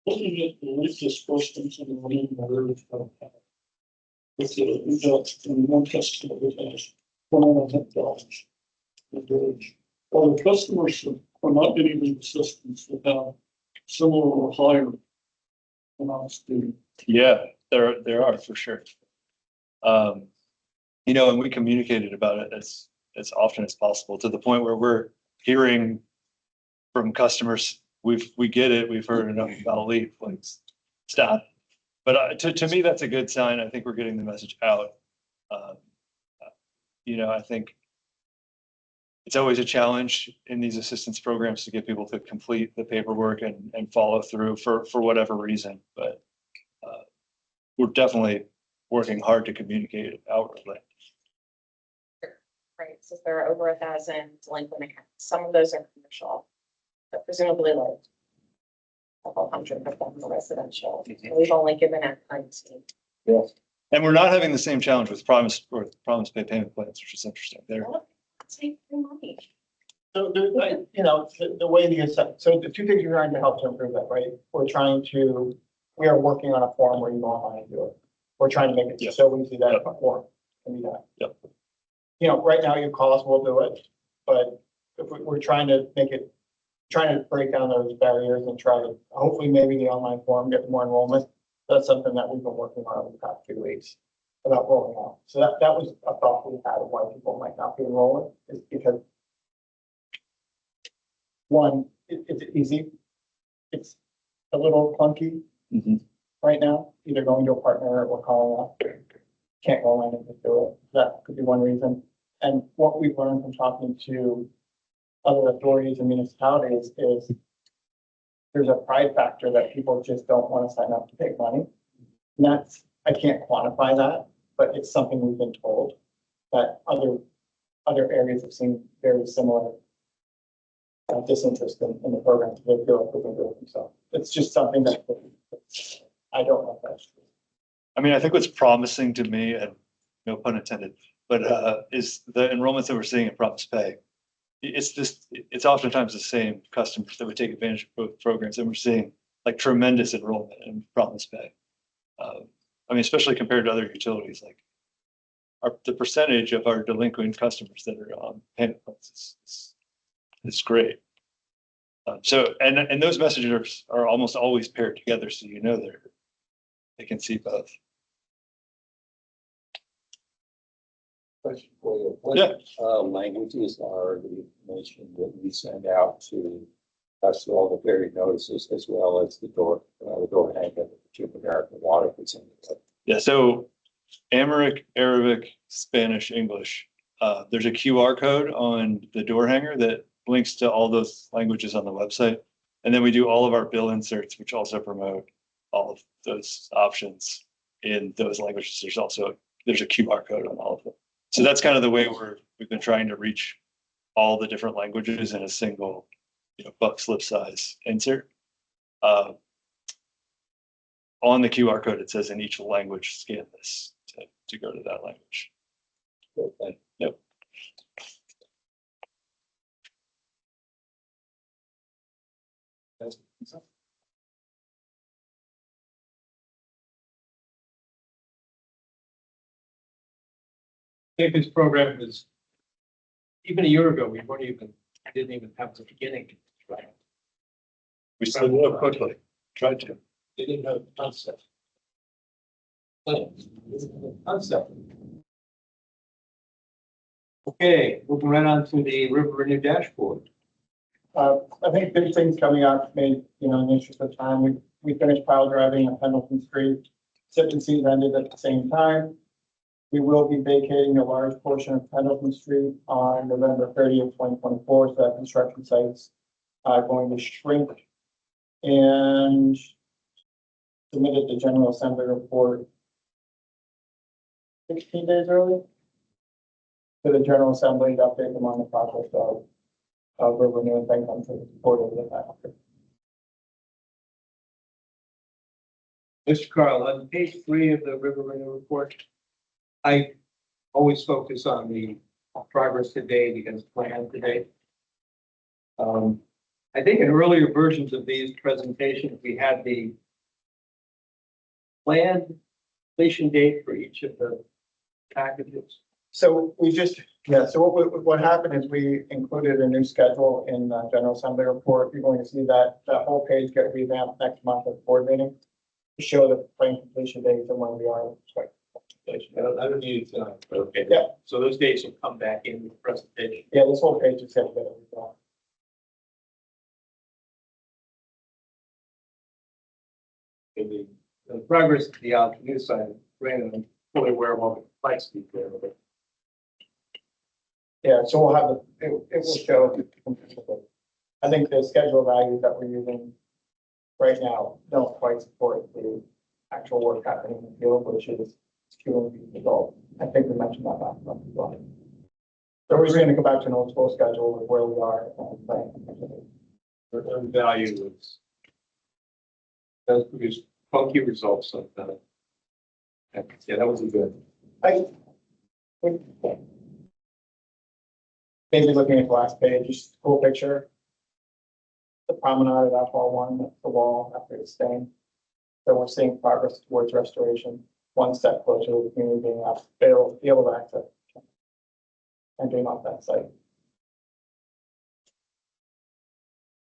Looking at the least disbursements in the marine areas. With the results from one customer that has $110 a day. While the customers are not getting the assistance that have similar or higher amounts due. Yeah, there are for sure. And we communicated about it as often as possible to the point where we're hearing from customers, we get it, we've heard enough about leave, like stop. But to me, that's a good sign. I think we're getting the message out. I think it's always a challenge in these assistance programs to get people to complete the paperwork and follow through for whatever reason. But we're definitely working hard to communicate outwardly. Right, so there are over 1,000 delinquent accounts. Some of those are commercial, but presumably like a couple hundred of them are residential. We've only given out 19. Yes. And we're not having the same challenge with promise pay payment plans, which is interesting. There. Take your money. So the way so the two things you're trying to help to improve that, right? We are working on a form where you know how to do it. We're trying to make it so easy that a form can be done. Yep. Right now you call us, we'll do it. But if we're trying to break down those barriers and try to, hopefully maybe the online form gets more enrollment. That's something that we've been working on over the past 2 weeks about rolling out. So that was a thought we had of why people might not be enrolling, is because one, it's easy. It's a little clunky right now, either going to a partner or calling up. Can't go in and just do it. That could be one reason. And what we've learned from talking to other authorities and municipalities is there's a pride factor that people just don't want to sign up to take money. And I can't quantify that, but it's something we've been told that other areas have seen very similar disinterest in the program. They feel like they can do it themselves. It's just something that I don't know if that's true. I mean, I think what's promising to me, and no pun intended, but is the enrollments that we're seeing in Promise Pay. It's oftentimes the same customers that would take advantage of both programs, and we're seeing like tremendous enrollment in Promise Pay. I mean, especially compared to other utilities, like the percentage of our delinquent customers that are on payment plans is great. So those messages are almost always paired together, so they can see both. Question for you. Yeah. What languages are the information that we send out to us, all the varied notices, as well as the door hanger that Virginia American Water puts in? Yeah, so Amharic, Arabic, Spanish, English. There's a QR code on the door hanger that links to all those languages on the website. And then we do all of our bill inserts, which also promote all of those options in those languages. There's a QR code on all of them. So that's kind of the way we've been trying to reach all the different languages in a single, buck slip size insert. On the QR code, it says in each language, scan this to go to that language. Okay. Yep. I think this program is, even a year ago, we didn't even have the beginning. Right? We still move quickly. Tried to. They didn't have a concept. Concept. Okay, moving right on to the River Renew dashboard. I think big things coming up, maybe, in the interest of time, we finished pile driving on Pendleton Street. Sip and seed ended at the same time. We will be vacating a large portion of Pendleton Street on November 30th, 2024, so that construction site's going to shrink. And submitted the General Assembly report 16 days early to the General Assembly to update them on the process of River Renew and thank them for the support of the factor. Mr. Carl, on page 3 of the River Renew report, I always focus on the progress to date against plan to date. I think in earlier versions of these presentations, we had the planned completion date for each of the packages. So so what happened is we included a new schedule in the General Assembly report. You're going to see that whole page get revamped next month at the board meeting to show the planned completion dates and when we are expecting completion. I don't need it tonight, but okay. Yeah. So those dates will come back in the presentation. Yeah, this whole page is going to get revamped. The progress of the Alexrenew side, Brandon, I'm fully aware of all the complexity there, but Yeah, so we'll have it will show. I think the schedule values that we're using right now don't quite support the actual work happening in the field, which is skewing the result. I think we mentioned that last month as well. So we're going to go back to an old school schedule of where we are. the value is does produce funky results sometimes. Yeah, that was a good. Maybe looking at the last page, just a cool picture. The promenade of Apple one, that's the wall after it's stained. So we're seeing progress towards restoration, one step closer to the community being able to access and doing off that site.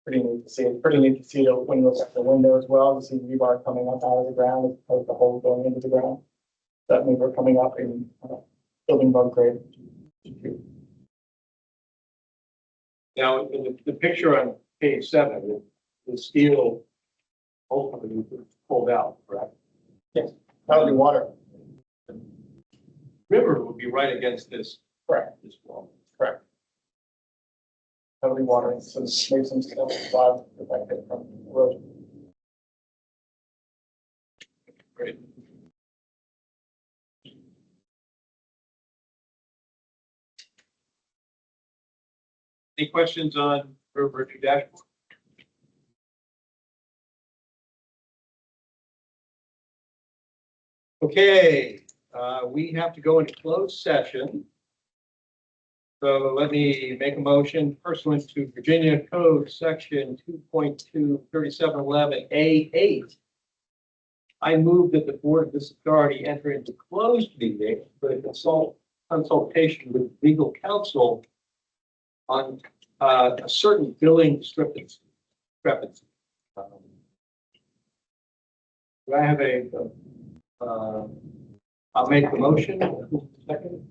Pretty neat to see. It's pretty neat to see when you look at the window as well, to see rebar coming up out of the ground as opposed to holes going into the ground. That means we're coming up in building bug grade. Now, in the picture on page 7, the steel ultimately pulled out, correct? Yes, that would be water. River would be right against this. Correct. This wall. Correct. That would be water. So maybe some steel slab protected from erosion. Great. Any questions on River Renew dashboard? Okay, we have to go into closed session. So let me make a motion pursuant to Virginia Code Section 2.23711A8. I move that the Board of this authority enter into closed meeting for the consultation with legal counsel on a certain billing discrepancy. Do I have I'll make the motion. Second.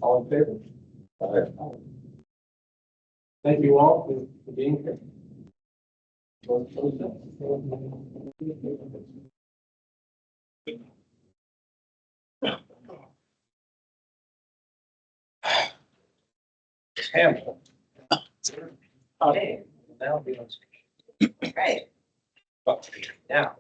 All in favor? Thank you all for being here. Hamilton. Okay, now be on. Right. Now.